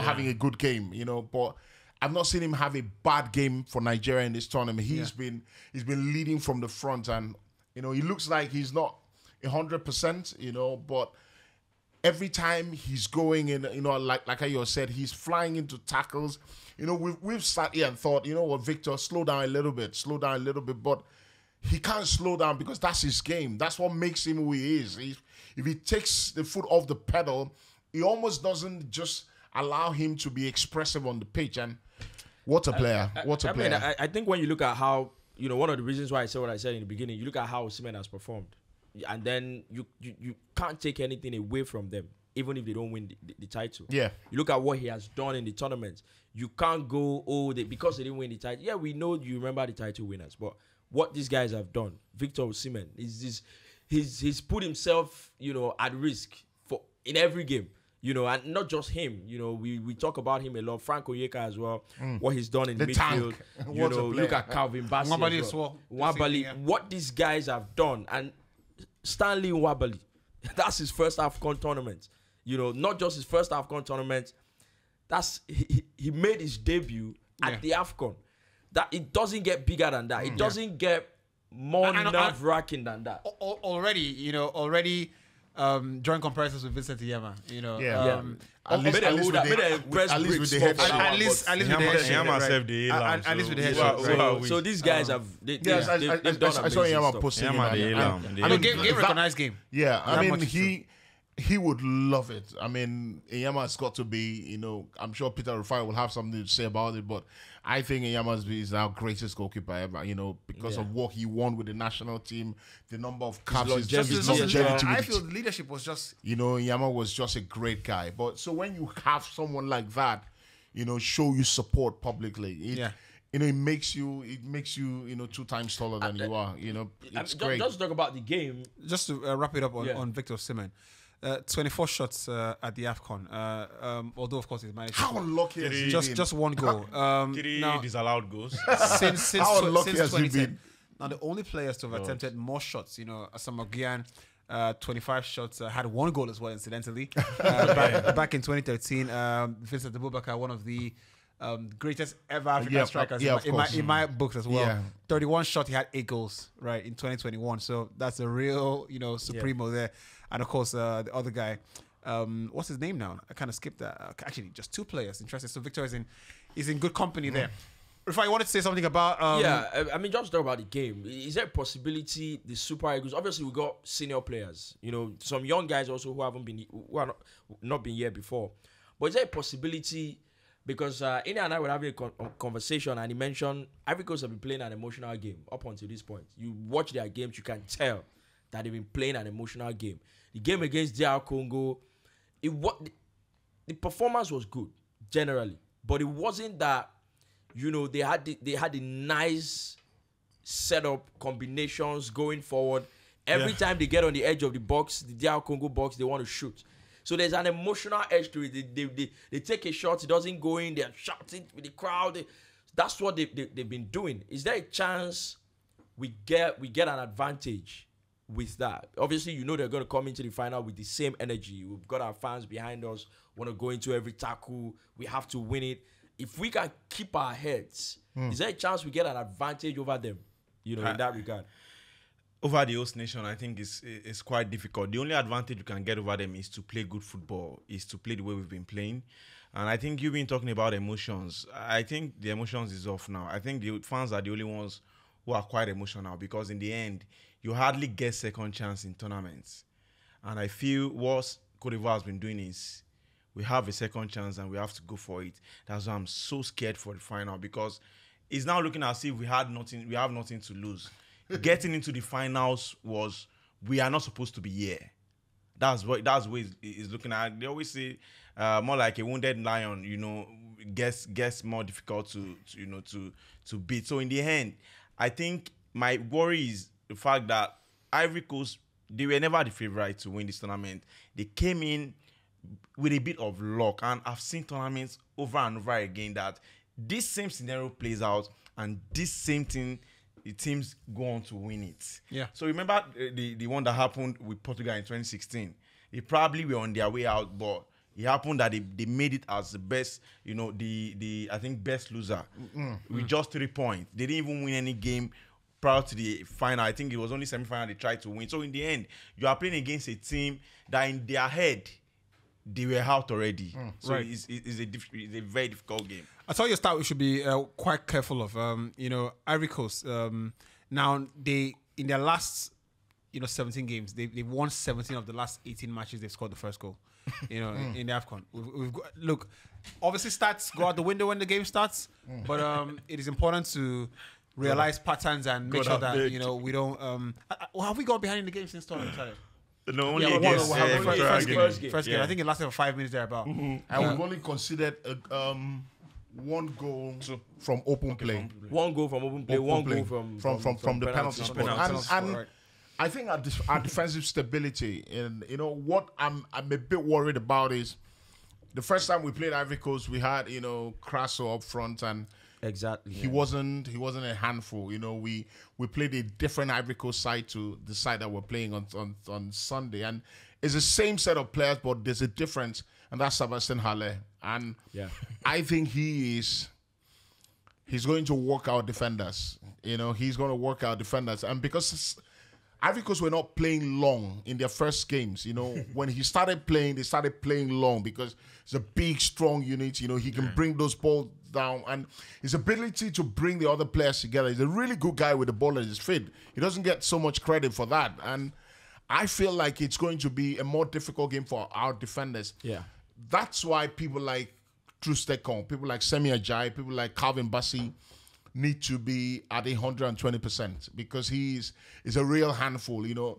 having a good game, But I've not seen him have a bad game for Nigeria in this tournament. He's been leading from the front, and he looks like he's not 100%, but every time he's going in, like I said, he's flying into tackles. We've sat here and thought, what, Victor, slow down a little bit, but he can't slow down because that's his game. That's what makes him who he is. If he takes the foot off the pedal, he almost doesn't just allow him to be expressive on the pitch. And what a player. I think when you look at how, one of the reasons why I said what I said in the beginning, you look at how Osimhen has performed, and then you can't take anything away from them, even if they don't win the title. Yeah. You look at what he has done in the tournament. You can't go, because they didn't win the title. Yeah, we know you remember the title winners, but what these guys have done, Victor Osimhen, he's put himself, at risk in every game. And not just him. We talk about him a lot. Frank Onyeka as well. What he's done in the midfield. Look at Calvin Bassey as well. Nwabali. What these guys have done. And Stanley Nwabali, that's his first AFCON tournament. Not just his first AFCON tournament. he made his debut at the AFCON. That it doesn't get bigger than that. It doesn't get more nerve-wracking than that. Already, drawing comparisons with Vincent Iyama, At least with the headshot. At least with the headshot. At least with the headshot. So these guys they've done I saw Iyama posting. Game recognized game. Yeah, I mean he would love it. I mean, Iyama has got to be, I'm sure Peter Rufai will have something to say about it, but I think Iyama is our greatest goalkeeper ever, because of what he won with the national team, the number of caps, his longevity. I feel leadership was just... Iyama was just a great guy. But so when you have someone like that, show you support publicly, it makes you 2 times taller than you are. It's great. Just talk about the game. Just to wrap it up on Victor Osimhen. 24 shots at the AFCON. Although of course he's managed. How unlucky has he been? Just one goal. Now, disallowed goals. Since How unlucky has he 2010. been? Now the only players to have attempted more shots, Asamoah Gyan, 25 shots, had 1 goal as well, incidentally. Back in 2013, Vincent Abubakar, one of the greatest ever African strikers in my books as well. Yeah. 31 shots, he had 8 goals, right, in 2021. So that's a real, supremo there. And of course, the other guy, what's his name now? I kind of skipped that. Actually, just 2 players. Interesting. So Victor is in good company there. If I wanted to say something about... I mean, just talk about the game. Is there a possibility the Super Eagles... Obviously, we got senior players. Some young guys also who are not been here before. But is there a possibility... Because Ine and I were having a conversation and he mentioned Ivory Coast have been playing an emotional game up until this point. You watch their games, you can tell that they've been playing an emotional game. The game against DR Congo, the performance was good, generally. But it wasn't that, they had the nice setup combinations going forward. Every time they get on the edge of the box, the DR Congo box, they want to shoot. So there's an emotional edge to it. They take a shot, it doesn't go in, they're shouting with the crowd. That's what they've been doing. Is there a chance we get an advantage with that? Obviously, they're going to come into the final with the same energy. We've got our fans behind us, want to go into every tackle. We have to win it. If we can keep our heads, is there a chance we get an advantage over them, in that regard? Over the host nation, I think it's quite difficult. The only advantage you can get over them is to play good football, is to play the way we've been playing. And I think you've been talking about emotions. I think the emotions is off now. I think the fans are the only ones who are quite emotional because in the end, you hardly get second chance in tournaments. And I feel what Cote d'Ivoire has been doing is we have a second chance and we have to go for it. That's why I'm so scared for the final because it's now looking as if we have nothing to lose. Getting into the finals we are not supposed to be here. That's what it's looking at. They always say more like a wounded lion, gets more difficult to beat. So in the end, I think my worry is the fact that Ivory Coast, they were never the favorite to win this tournament. They came in with a bit of luck, and I've seen tournaments over and over again that this same scenario plays out, and this same thing. The teams go on to win it. Yeah. So remember the one that happened with Portugal in 2016. They probably were on their way out, but it happened that they made it as the best, I think best loser with just 3 points. They didn't even win any game prior to the final. I think it was only semi-final they tried to win. So in the end, you are playing against a team that in their head they were out already. So right. It's a very difficult game. I tell you a start we should be quite careful of. Ivory Coast. Now they in their last 17 games they've won 17 of the last 18 matches. They've scored the first goal. In the AFCON. We've got, look, obviously stats go out the window when the game starts, but it is important to realize patterns and make sure that we don't. Have we gone behind in the game since tournament started? No, only first game. I think it lasted for 5 minutes thereabout. And we've only considered one goal from open play. One goal from open play. One goal from the penalty spot. And I think our defensive stability, and what I'm a bit worried about is the first time we played Ivory Coast, we had Crasso up front, and exactly he wasn't a handful. We played a different Ivory Coast side to the side that we're playing on Sunday, and it's the same set of players, but there's a difference, and that's Sebastian Haller. And I think he's going to work out defenders. You know, he's going to work out defenders. And because Ivory Coast were not playing long in their first games, you know, when he started playing, they started playing long because it's a big, strong unit. You know, he can bring those balls down, and his ability to bring the other players together. He's a really good guy with the ball at his feet. He doesn't get so much credit for that. And I feel like it's going to be a more difficult game for our defenders. Yeah. That's why people like Trustekong, people like Semi Ajayi, people like Calvin Bassey need to be at 120% because he's a real handful. You know,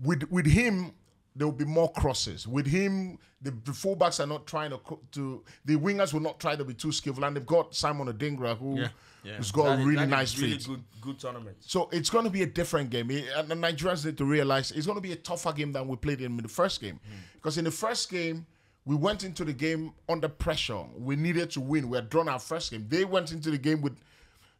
with him there will be more crosses. With him, the fullbacks are not trying to the wingers will not try to be too skillful, and they've got Simon Adingra who's got a really nice feet. Good tournament. So it's going to be a different game, and the Nigerians need to realize it's going to be a tougher game than we played in the first game, because in the first game we went into the game under pressure. We needed to win. We had drawn our first game. They went into the game with,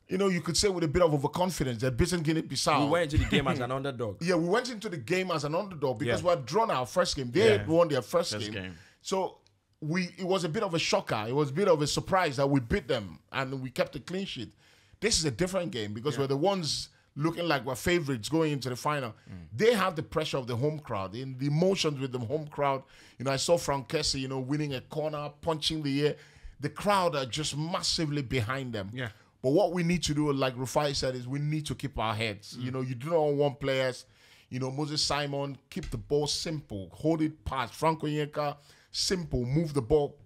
you know, you could say with a bit of overconfidence. They'd beaten Guinea-Bissau. We went into the game as an underdog. Yeah, we went into the game as an underdog because we had drawn our first game. They had won their first game. So it was a bit of a shocker. It was a bit of a surprise that we beat them and we kept a clean sheet. This is a different game because we're the ones looking like we're favorites going into the final. They have the pressure of the home crowd, in the emotions with the home crowd. You know, I saw Frank Kessie, you know, winning a corner, punching the air. The crowd are just massively behind them. Yeah. But what we need to do, like Rufai said, is we need to keep our heads. You know, you do not want players. You know, Moses Simon, keep the ball simple. Hold it past. Frank Onyeka, simple. Move the ball.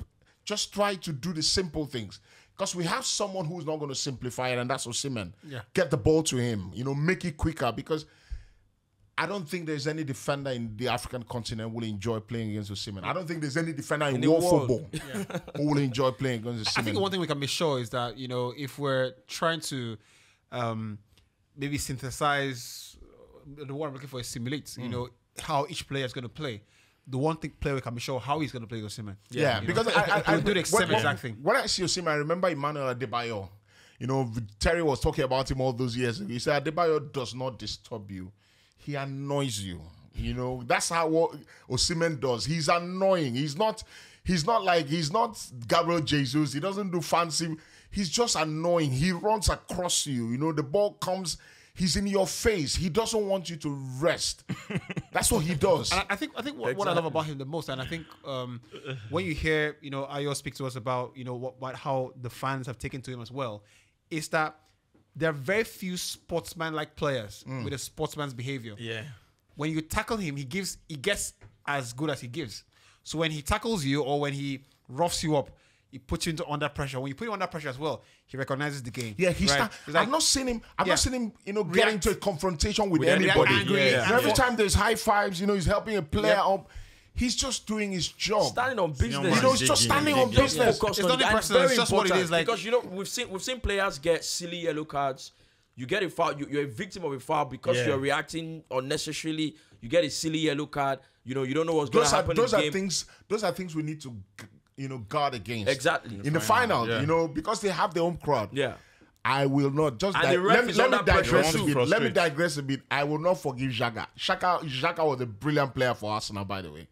Just try to do the simple things. Because we have someone who's not going to simplify it, and that's Osimhen. Yeah. Get the ball to him. You know, make it quicker. Because I don't think there's any defender in the African continent who will enjoy playing against Osimhen. I don't think there's any defender in world football who will enjoy playing against Osimhen. I think one thing we can be sure is that, you know, if we're trying to maybe synthesize, the word I'm looking for is simulate, you know, how each player is going to play. The one thing player we can be sure how he's going to play Osimhen. Yeah, because I do the same exact thing. When I see Osimhen, I remember Emmanuel Adebayo. You know, Terry was talking about him all those years ago. He said, Adebayo does not disturb you. He annoys you. You know, that's how what Osimhen does. He's annoying. He's not Gabriel Jesus. He doesn't do fancy. He's just annoying. He runs across you. You know, the ball comes, he's in your face. He doesn't want you to rest. That's what he does. And I think what I love about him the most, and I think when you hear, you know, Ayo speak to us about, you know, how the fans have taken to him as well, is that there are very few sportsman-like players with a sportsman's behavior. Yeah. When you tackle him, he gets as good as he gives. So when he tackles you or when he roughs you up, he puts you into under pressure. When you put him under pressure as well, he recognizes the game. Yeah, I've not seen him, you know, get into a confrontation with anybody. Every time there's high fives, you know, he's helping a player up. He's just doing his job. Standing on business. You know, he's just standing on business. It's not personal. It's just what it is. Like, because, you know, we've seen players get silly yellow cards. You get a foul. You're a victim of a foul because you're reacting unnecessarily. You get a silly yellow card. You know, you don't know what's going to happen in the game. Those are things we need to, you know, guard against. Exactly. In the final, you know, because they have their own crowd. Yeah. I will not just let me digress a bit. I will not forgive Xhaka. Xhaka was a brilliant player for Arsenal, by the way.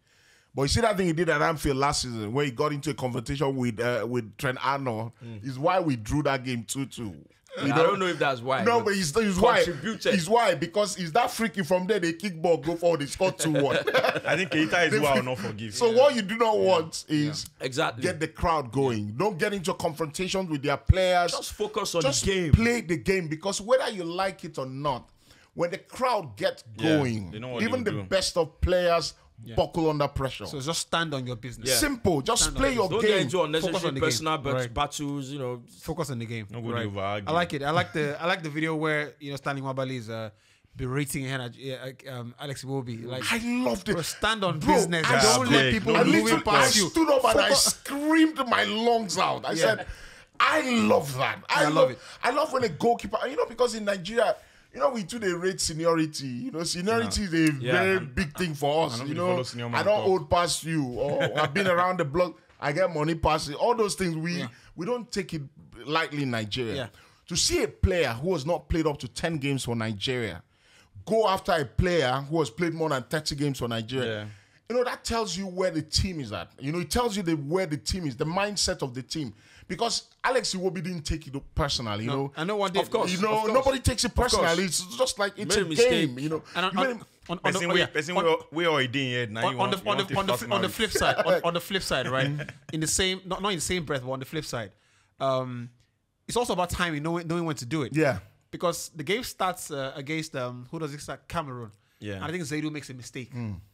But you see that thing he did at Anfield last season where he got into a confrontation with Trent Arnold is why we drew that game 2-2. I don't know if that's why. No, but he's why. He's why, because he's that freaky from there. They kick ball, go forward, they score 2-1. I think Keita is why I will not forgive. So what you do not want is get the crowd going. Don't get into confrontations with their players. Just focus on the game. Play the game, because whether you like it or not, when the crowd gets going, even the best of players buckle under pressure. So just stand on your business. Simple. Just play your game. Don't get into unnecessary personal battles. You know, focus on the game. No good I like it. I like the video where, you know, Stanley Nwabali is berating Alex Iwobi. Like, I loved it. Stand on business. Don't let people moving past you. I stood up and I screamed my lungs out. I said, I love that. I love it. I love when a goalkeeper, you know, because in Nigeria, you know, we do the rate seniority. You know, seniority is a very big thing for us. You know, I don't hold past you, or I've been around the block. I get money past you. All those things we don't take it lightly in Nigeria. To see a player who has not played up to 10 games for Nigeria go after a player who has played more than 30 games for Nigeria, that tells you where the team is at. It tells you where the team is, the mindset of the team. Because Alex Iwobi didn't take it personally, I know one did. Of course. Nobody takes it personally. It's just like it's a game, And we already did it now. on the flip side, on the flip side, right? In the same, not in the same breath, but on the flip side, it's also about timing, knowing when to do it. Yeah. Because the game starts against who does it start? Cameroon. Yeah. And I think Zaidu makes a mistake,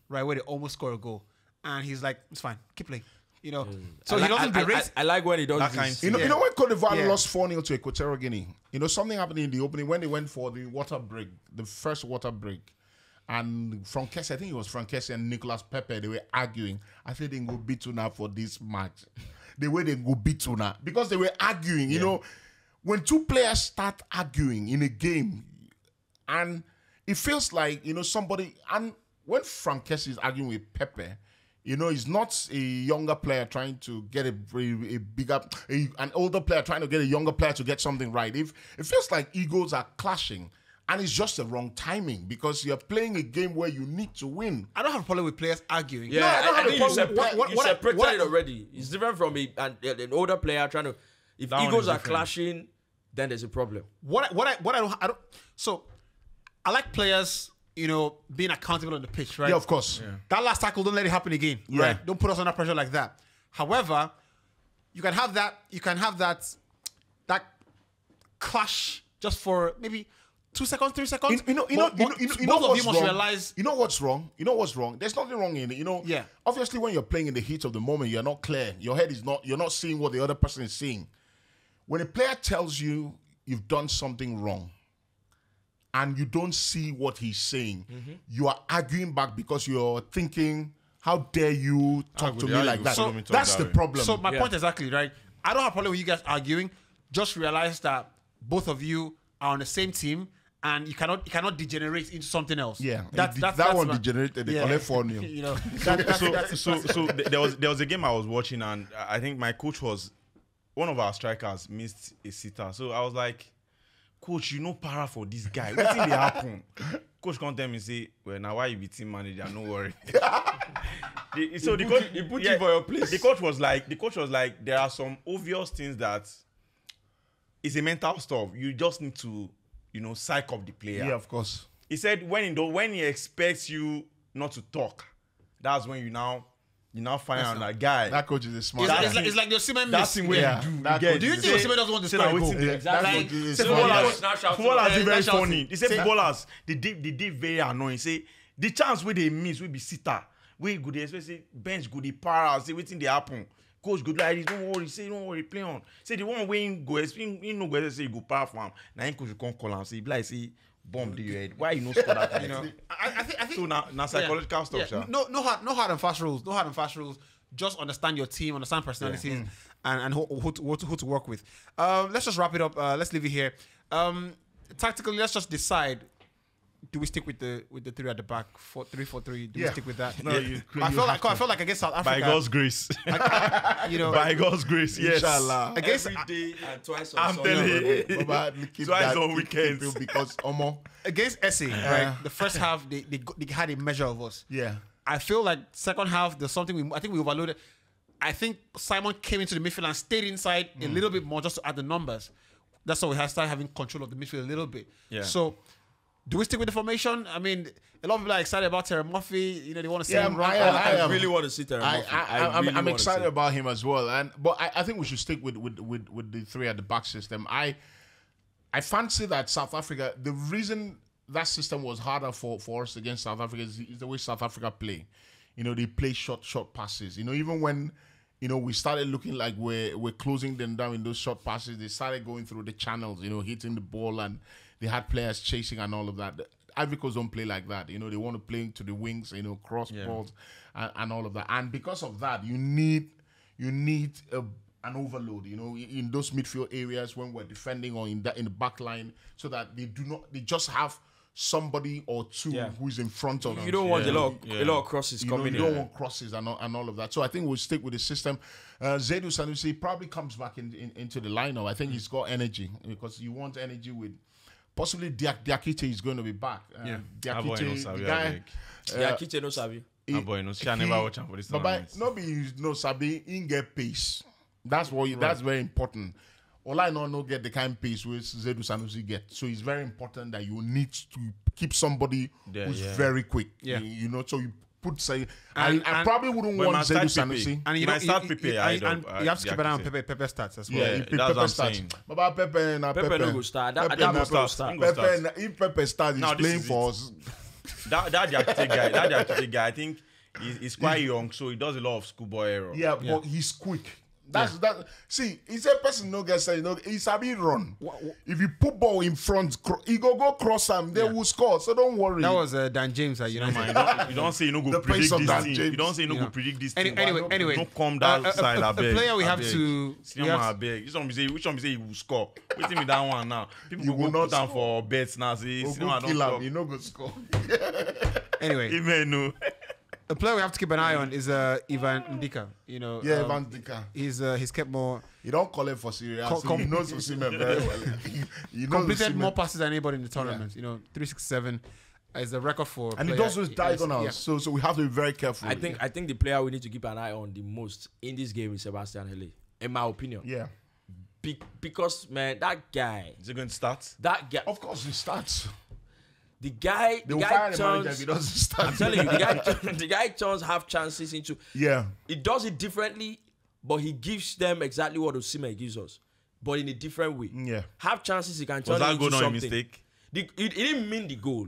right, where they almost score a goal, and he's like, "It's fine, keep playing." So he doesn't berate. I like when he does That this. kind You know when Cote d'Ivoire Yeah. lost 4-0 to Equatorial Guinea? Something happened in the opening when they went for the water break, the first water break. And Frankesi, I think it was Frankesi and Nicolas Pepe, they were arguing. I said they go beat Tuna for this match. The way they go beat Tuna. Because they were arguing, when two players start arguing in a game, and it feels like, somebody, and when Frankesi is arguing with Pepe, he's not a younger player trying to get an older player trying to get a younger player to get something right. It feels like egos are clashing, and it's just the wrong timing because you're playing a game where you need to win. I don't have a problem with players arguing. Yeah, No, I don't have I a think you problem. separated it already. It's different from an older player trying to. If That one egos is are different. clashing, then there's a problem. What I don't. So I like players, being accountable on the pitch, right? Yeah, of course. Yeah. That last tackle, don't let it happen again, right? Don't put us under pressure like that. However, you can have that clash just for maybe 2 seconds, 3 seconds. Both of you must realize. You know what's wrong? There's nothing wrong in it. Yeah. Obviously, when you're playing in the heat of the moment, you're not clear. Your head is not. You're not seeing what the other person is seeing. When a player tells you you've done something wrong, and you don't see what he's saying, you are arguing back because you're thinking, "How dare you talk to me like that?" So That's the problem. So my point exactly, right? I don't have a problem with you guys arguing. Just realize that both of you are on the same team, and you cannot degenerate into something else. Yeah, that's that one my- degenerated. They Yeah. collect for you. So there was a game I was watching, and I think my coach was one of our strikers missed a sitter. So I was like, "Coach, para for this guy. What did happen?" Coach can't tell me, say, "Well, now why you be team manager? No worry." So the coach he put you for your place. The coach was like, there are some obvious things that it's a mental stuff. You just need to, psych up the player. Yeah, of course. He said when he expects you not to talk, that's when you now find out that guy. That coach is a smart guy. It's like the Osimhen That's miss. the way Yeah, you do. that get. Do you think Osimhen doesn't want to score a goal? That coach is Say smart guy. Footballers is very That's funny. They say Say- footballers, they did very annoying. Say the chance where they miss will be sitter. We go there, especially bench go the para. Say waiting they happen. Coach good like this. Don't worry. Say don't worry. Play on. Say the one way in go. He no go say you go para for him. Now coach you can't call him. Say he be like say bomb the head. Why you no score that? I think So now psychological stuff. Yeah. Sha. No hard and fast rules. No hard and fast rules. Just understand your team, understand personalities, and who to work with. Let's just wrap it up. Let's leave it here. Tactically, let's just decide. Do we stick with the three at the back? 3-4-3. Do we stick with that? No, I felt like against South Africa. By God's grace. By God's grace. Yes. Inshallah. Against Every day and twice on I'm Sunday. telling you. Baba, keep Twice that- on keep weekends. it because against SA, right? The first half they had a measure of us. yeah. I feel like second half there's something I think we overloaded. I think Simon came into the midfield and stayed inside a little bit more just to add the numbers. That's why we have started having control of the midfield a little bit. Yeah. So, do we stick with the formation? I mean, a lot of people are excited about Terry Murphy. They want to see Yeah, him run. I I am. really want to see Terry Murphy. I'm excited about him as well, but I think we should stick with the three at the back system. I fancy that South Africa. The reason that system was harder for us against South Africa is the way South Africa play. They play short passes. Even when we started looking like we're closing them down in those short passes, they started going through the channels. Hitting the ball, and they had players chasing and all of that. Ivory Coast don't play like that. They want to play to the wings, cross balls and all of that. And because of that, you need an overload, in those midfield areas when we're defending or in the back line, so that they just have somebody or two who is in front of them. You don't want a lot of crosses coming You don't in. want crosses and all of that. So I think we'll stick with the system. Zaidu Sanusi probably comes back into the lineup. I think he's got energy, because you want energy with possibly Diakite is going to be back. Diakite, the guy. Yeah, Kiche no sabi. boy, no, I never watch him for this tournament. No, Sabi, he get pace. That's that's very important. All I know get the kind of pace which Zedu Sanusi get. So it's very important that you need to keep somebody who's very quick. Yeah. You know, so you put say I probably wouldn't want Zedu Sanusi. And you start Pepe, you have to keep an eye on Pepe stats as well. Yeah, that's what I'm saying. But Pepe no go start. That no go start. start. If Pepe starts, he's playing for us. That Jakite guy, I think he's quite young, so he does a lot of schoolboy error. Yeah, but he's quick. That's that. See, he's a person no get say no. He's a bit run. If you put ball in front, he go cross him. They will score. So don't worry. That was Dan James. You know, you don't say you no go predict this team. You don't say you no go predict this team. Anyway, don't come that side. A player we have to. Which one be say he will score? Waiting me that one now. People will go down for bets now. Say I don't score. You no go score. Anyway, a player we have to keep an eye on is Ivan Ndika. You know, Ivan Ndika. He's kept more. You don't call him for serious. He knows Osimhen very well. He completed more passes than anybody in the tournament. You know, 367 is a record for. And he does those diagonals. So we have to be very careful. I think the player we need to keep an eye on the most in this game is Sebastian Hele, in my opinion. Yeah. Because man, that guy. Is he going to start? That guy. Of course, he starts. The guy turns. If he doesn't start. I'm telling you, the guy turns half chances into. Yeah. He does it differently, but he gives them exactly what Osimhen gives us, but in a different way. Yeah. Half chances he can turn Was that into goal something. not a mistake? He didn't mean the goal,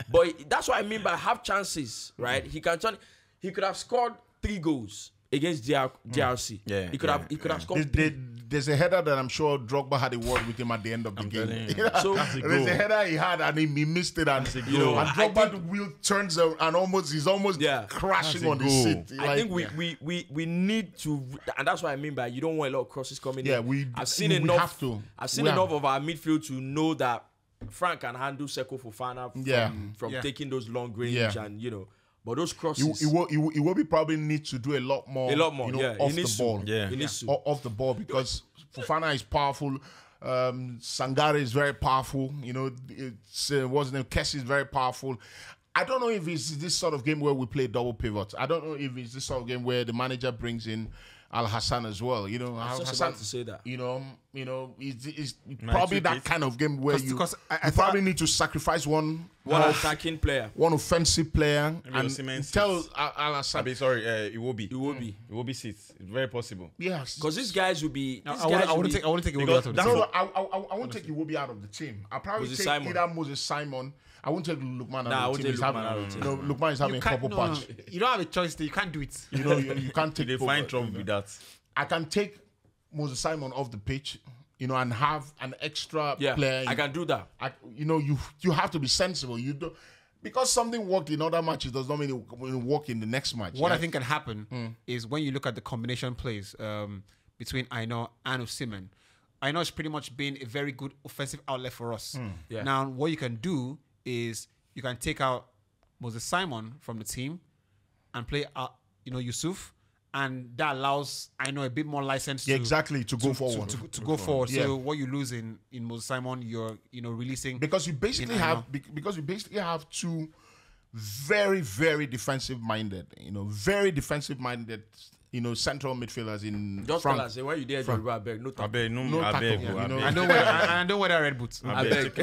but that's what I mean by half chances, right? He can turn. He could have scored 3 goals against DRC. Yeah. He could have scored 3. There's a header that I'm sure Drogba had a word with him at the end of the game. So there's a header he had and he missed it, and Drogba wheel turns and he's almost crashing on the seat. I think we need to, and that's what I mean by you don't want a lot of crosses coming in. I've seen enough of our midfield to know that Frank can handle Seko Fofana from taking those long range and but those crosses, he will be probably need to do a lot more. Off the ball. He needs to. Off the ball, because Fofana is powerful. Sangare is very powerful. What's his name? Kessie is very powerful. I don't know if it's this sort of game where we play double pivots. I don't know if it's this sort of game where the manager brings in Alassane as well. I was just about to say that. It's probably that kind of game where you probably need to sacrifice one attacking player, one offensive player, and tell Alassane. Sorry, it will be seats. It's very possible. Yes, because these guys will be. I wouldn't take Iwobi out of the team. I won't take Iwobi out of the team. I'll probably take either Moses Simon. I won't take Lukman out of the team. Lukman is having a couple patch. You don't have a choice. You can't do it. You can't take. They find trouble with that. I can take Moses Simon off the pitch, and have an extra player. I can do that. You have to be sensible. You don't, because something worked in other matches does not mean it will work in the next match. What I think can happen is when you look at the combination plays between Aino and Osimhen. Aino has pretty much been a very good offensive outlet for us. Now, what you can do is you can take out Moses Simon from the team and play Yusuf, and that allows a bit more license to go forward. To go forward. So what you lose in Moses Simon, you're releasing, because you basically have two very, very defensive minded, central midfielders in just front. Tell us, when you there, I beg, no tackle. I don't wear red boots. I beg.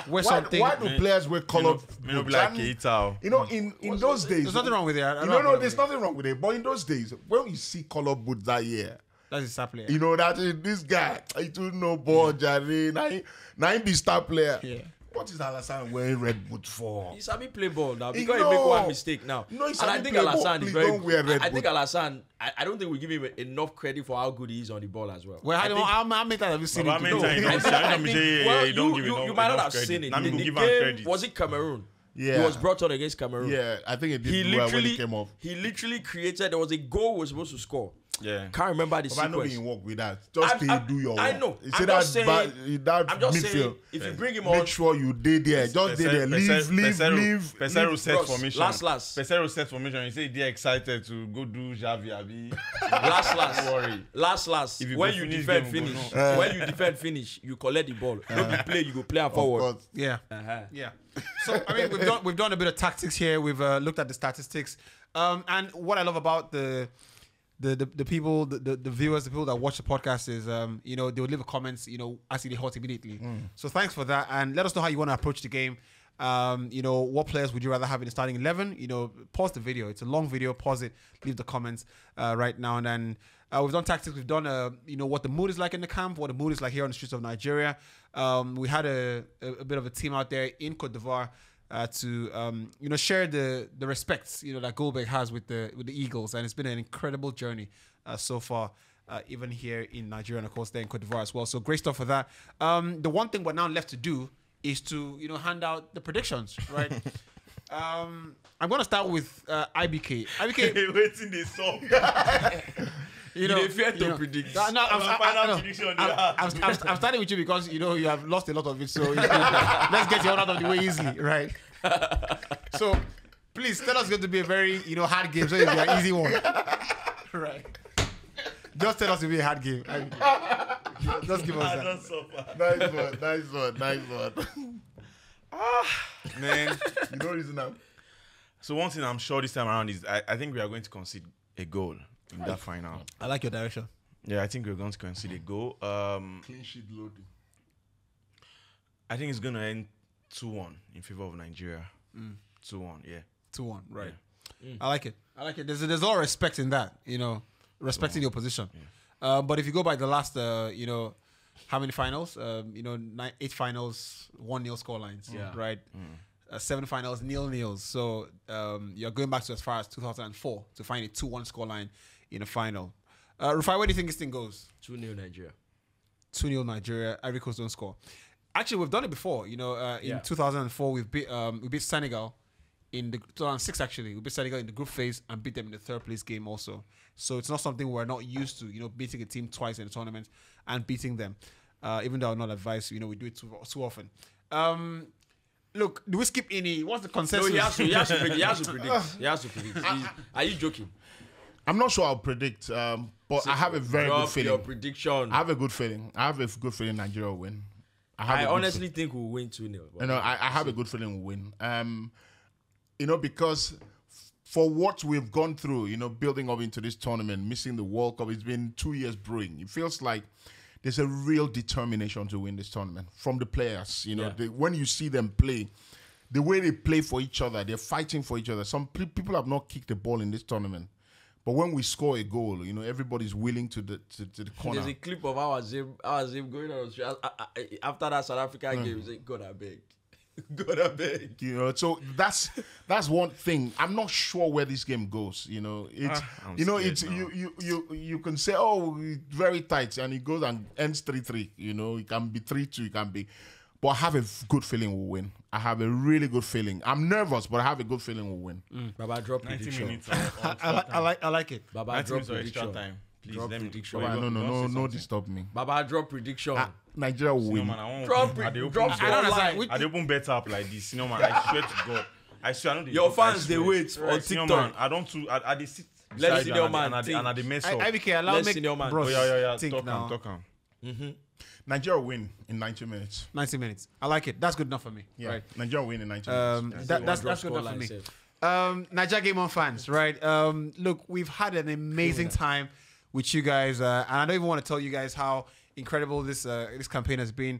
Why do players wear colored boots? Like in those days, there's nothing wrong with it. There's nothing wrong with it. But in those days, when you see colored boots that year, that's a star player. This guy, I don't know ball, Jerry. Now he be star player. Yeah. What is Alassane wearing red boots for? He's having play ball now because he make one mistake now. No, and I think Alassane is very. I think Alassane. I don't think we give him enough credit for how good he is on the ball as well. Well, how many times have you seen him? You might not have seen it. In the game, was it Cameroon? Yeah. He was brought on against Cameroon. Yeah, I think it did well when he came off. He literally created. There was a goal we were supposed to score. Yeah. Can't remember the but sequence. I know you work with that. Just do your work. I know. I'm just saying if you bring him on, make sure you did there. Just did there. Leave. Pesero set formation. Last. Pesero set formation. You say they're excited to go do Xavi Abi. Last. Don't worry. Last. When you defend finish, you collect the ball. Don't you play, you go play forward. Yeah. Yeah. So I mean, we've done a bit of tactics here. We've looked at the statistics. And what I love about the people, the viewers, the people that watch the podcast is, you know, they would leave a comments, you know, as they hot immediately. So thanks for that, and let us know how you want to approach the game. You know, what players would you rather have in the starting 11? You know, pause the video. It's a long video. Pause it. Leave the comments right now. And then we've done tactics. We've done, you know, what the mood is like in the camp, what the mood is like here on the streets of Nigeria. We had a bit of a team out there in Cote d'Ivoire to, you know, share the respects, you know, that Goldberg has with the Eagles. And it's been an incredible journey so far. Even here in Nigeria and of course there in Cote d'Ivoire as well. So great stuff for that. The one thing we're now left to do is to, you know, hand out the predictions, right? I'm gonna start with IBK. IBK, waiting this song. you know, fear to predict. I'm starting with you because you know you have lost a lot of it. So let's get you out of the way easily, right? So please tell us it's going to be a very, you know, hard game. So it'll be an easy one, right? Just tell us it'll be a hard game. Just give us that. Nice one. Man, You know reason now. so one thing I'm sure this time around is I think we are going to concede a goal in that final. I like your direction. Yeah, I think we're going to concede a goal. Clean sheet loading. I think it's going to end 2-1 in favor of Nigeria. 2-1, yeah. 2-1, right? I like it. There's all respect in that, you know, respecting your position. But if you go by the last, you know, how many finals? You know, 8 finals, 1-0 score lines, right? 7 finals, 0-0. So you're going back to as far as 2004 to find a 2-1 score line in a final. Rufai, where do you think this thing goes? 2-0 Nigeria. 2-0 Nigeria. Ivory Coast don't score. Actually, we've done it before. You know, in 2004, we beat Senegal in the 2006. Actually, we beat Senegal in the group phase and beat them in the third place game also. So it's not something we're not used to. You know, beating a team twice in the tournament and beating them. Even though I'm not advised, you know, we do it too often. Look, do we skip any? What's the consensus? No, he has to predict. Are you joking? I'm not sure I'll predict, but I have a very good feeling. Your prediction. I have a good feeling. Nigeria will win. I honestly think we'll win 2-0. You know, I have a good feeling we'll win. You know, because for what we've gone through, you know, building up into this tournament, missing the World Cup, it's been 2 years brewing. It feels like there's a real determination to win this tournament from the players. You know, when you see them play, the way they play for each other, they're fighting for each other. Some people have not kicked the ball in this tournament. But when we score a goal, you know, everybody's willing to the corner. There's a clip of our Zim going on after that South Africa game. He's like, God, I beg. God, I beg. You know, so that's one thing. I'm not sure where this game goes. You know, it's you can say, oh, it's very tight, and it goes and ends 3-3. You know, it can be 3-2. It can be. But I have a good feeling we'll win. I have a really good feeling. I'm nervous, but I have a good feeling we'll win. Baba, drop 90 prediction. minutes. I like it. Baba, 90 drop minutes or extra prediction. time. Please, Drop let me prediction. Baba, No, disturb me. Baba, drop prediction. Nigeria will No, win. man, I won't. Drop I it. dey Drop open- it. I dey open bet up like this. You know, man. I swear to God. I swear. I know Your fans, they wait on Senior TikTok. man, I don't. I dey sit. Let beside senior you man and I dey mess up. IBK, allow Let's me. senior man. Bros, Yeah. think now. Talk on. Nigeria will win in 90 minutes. 90 minutes. I like it. That's good enough for me. Yeah, Right. Nigeria will win in 90 minutes. That's good enough for me. Nigeria Game On fans, right? Look, we've had an amazing time with you guys, and I don't even want to tell you guys how incredible this campaign has been.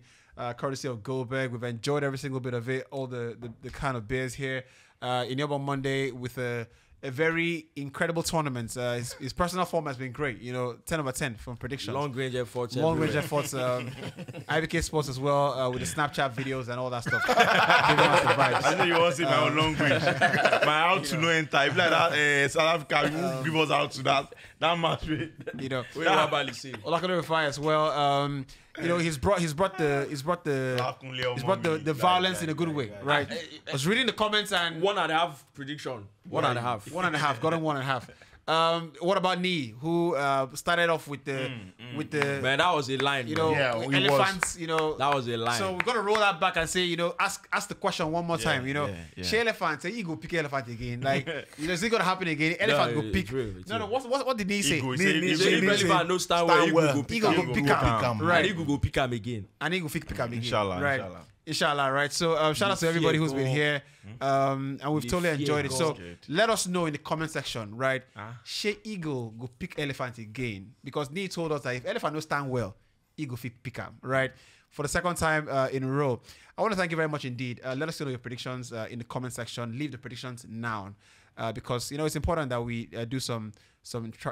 Courtesy of Goldberg, we've enjoyed every single bit of it. All the kind of beers here in Yoba Monday with a very incredible tournament. His personal form has been great. You know, 10 over 10 from predictions. Long range efforts. IBK Sports as well with the Snapchat videos and all that stuff. Giving us the vibes. I know you want to see my own language. My how to know enter. If like that, South Africa, you won't give us out to that match. You know, Olakone Rufai as well. You know, he's brought the violence in a good way, right? I was reading the comments and 1.5 prediction. 1.5. 1.5, got him 1.5. What about Nee, who started off with the Man, that was a line. you know elephants, you know. that was a line. So we're gonna roll that back and say, you know, ask the question one more time. You know, yeah. Shey elephant, say you go pick elephant again. Like, you know, is it gonna happen again? Elephant go it's pick. true. No. What did he say? Eagle, he So said- if elephant no stand well, Stand well. Eagle go pick Eagle am. go pick am. Right. Eagle go pick am again. And he go pick am again. Inshallah, right? inshallah. Inshallah, right? So shout out to everybody who's been here, and we've totally enjoyed it. So let us know in the comment section, right? Shey Eagle go pick elephant again, because Nee told us that if elephant no stand well, Eagle pick him, right? For the second time in a row. I want to thank you very much indeed. Let us know your predictions in the comment section. Leave the predictions now, because it's important that we do some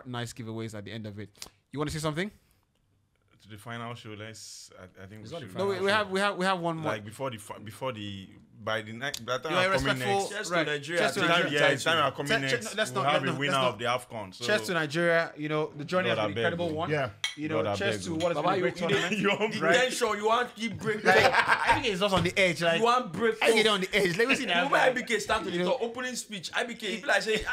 nice giveaways at the end of it. You want to say something? To the final show, let's. I think we should. No, we have one more. Like before the by the time you're I'm coming next. Cheers to Nigeria. It's time I'm coming next. We'll have a winner of the AFCON. So cheers to Nigeria. The journey has been incredible one. Yeah. Cheers to what has been a great tournament. The tension, you want keep break. I think it's just on the edge. Like you want break. I get on the edge. Let me see that. When IBK start to the opening speech, IBK he be like say say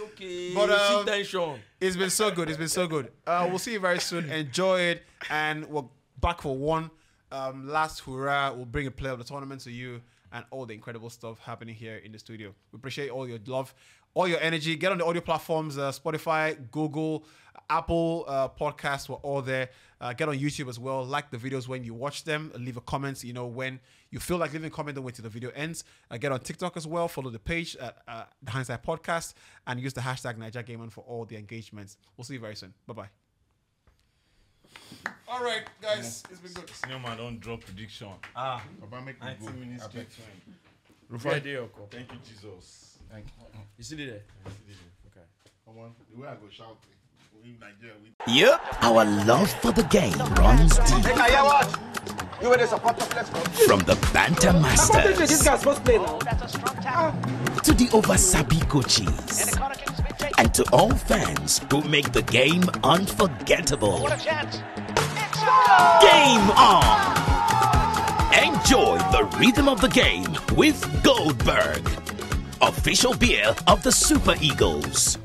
okay. But tension. It's been so good. It's been so good. We'll see you very soon. Enjoy it, and we're back for one last hurrah. We'll bring a player of the tournament to you and all the incredible stuff happening here in the studio. We appreciate all your love, all your energy. Get on the audio platforms, Spotify, Google, Apple podcasts. We're all there. Get on YouTube as well. Like the videos when you watch them. Leave a comment. When you feel like leaving a comment, don't wait till the video ends. Get on TikTok as well. Follow the page, the Hindsight Podcast, and use the hashtag NigerGameOn for all the engagements. We'll see you very soon. Bye-bye. All right, guys. It's been good. Senior man, don't drop prediction. Baba, make me 19 go. minutes straight. Thank you, Jesus. Thank you. You see there? Okay. Come on. The way I go shout, we leave Nigeria. Yep, our love for the game runs deep. From the banter masters This guy's supposed to play now. to the oversabi coaches and to all fans who make the game unforgettable. Game on! Enjoy the rhythm of the game with Goldberg, official beer of the Super Eagles.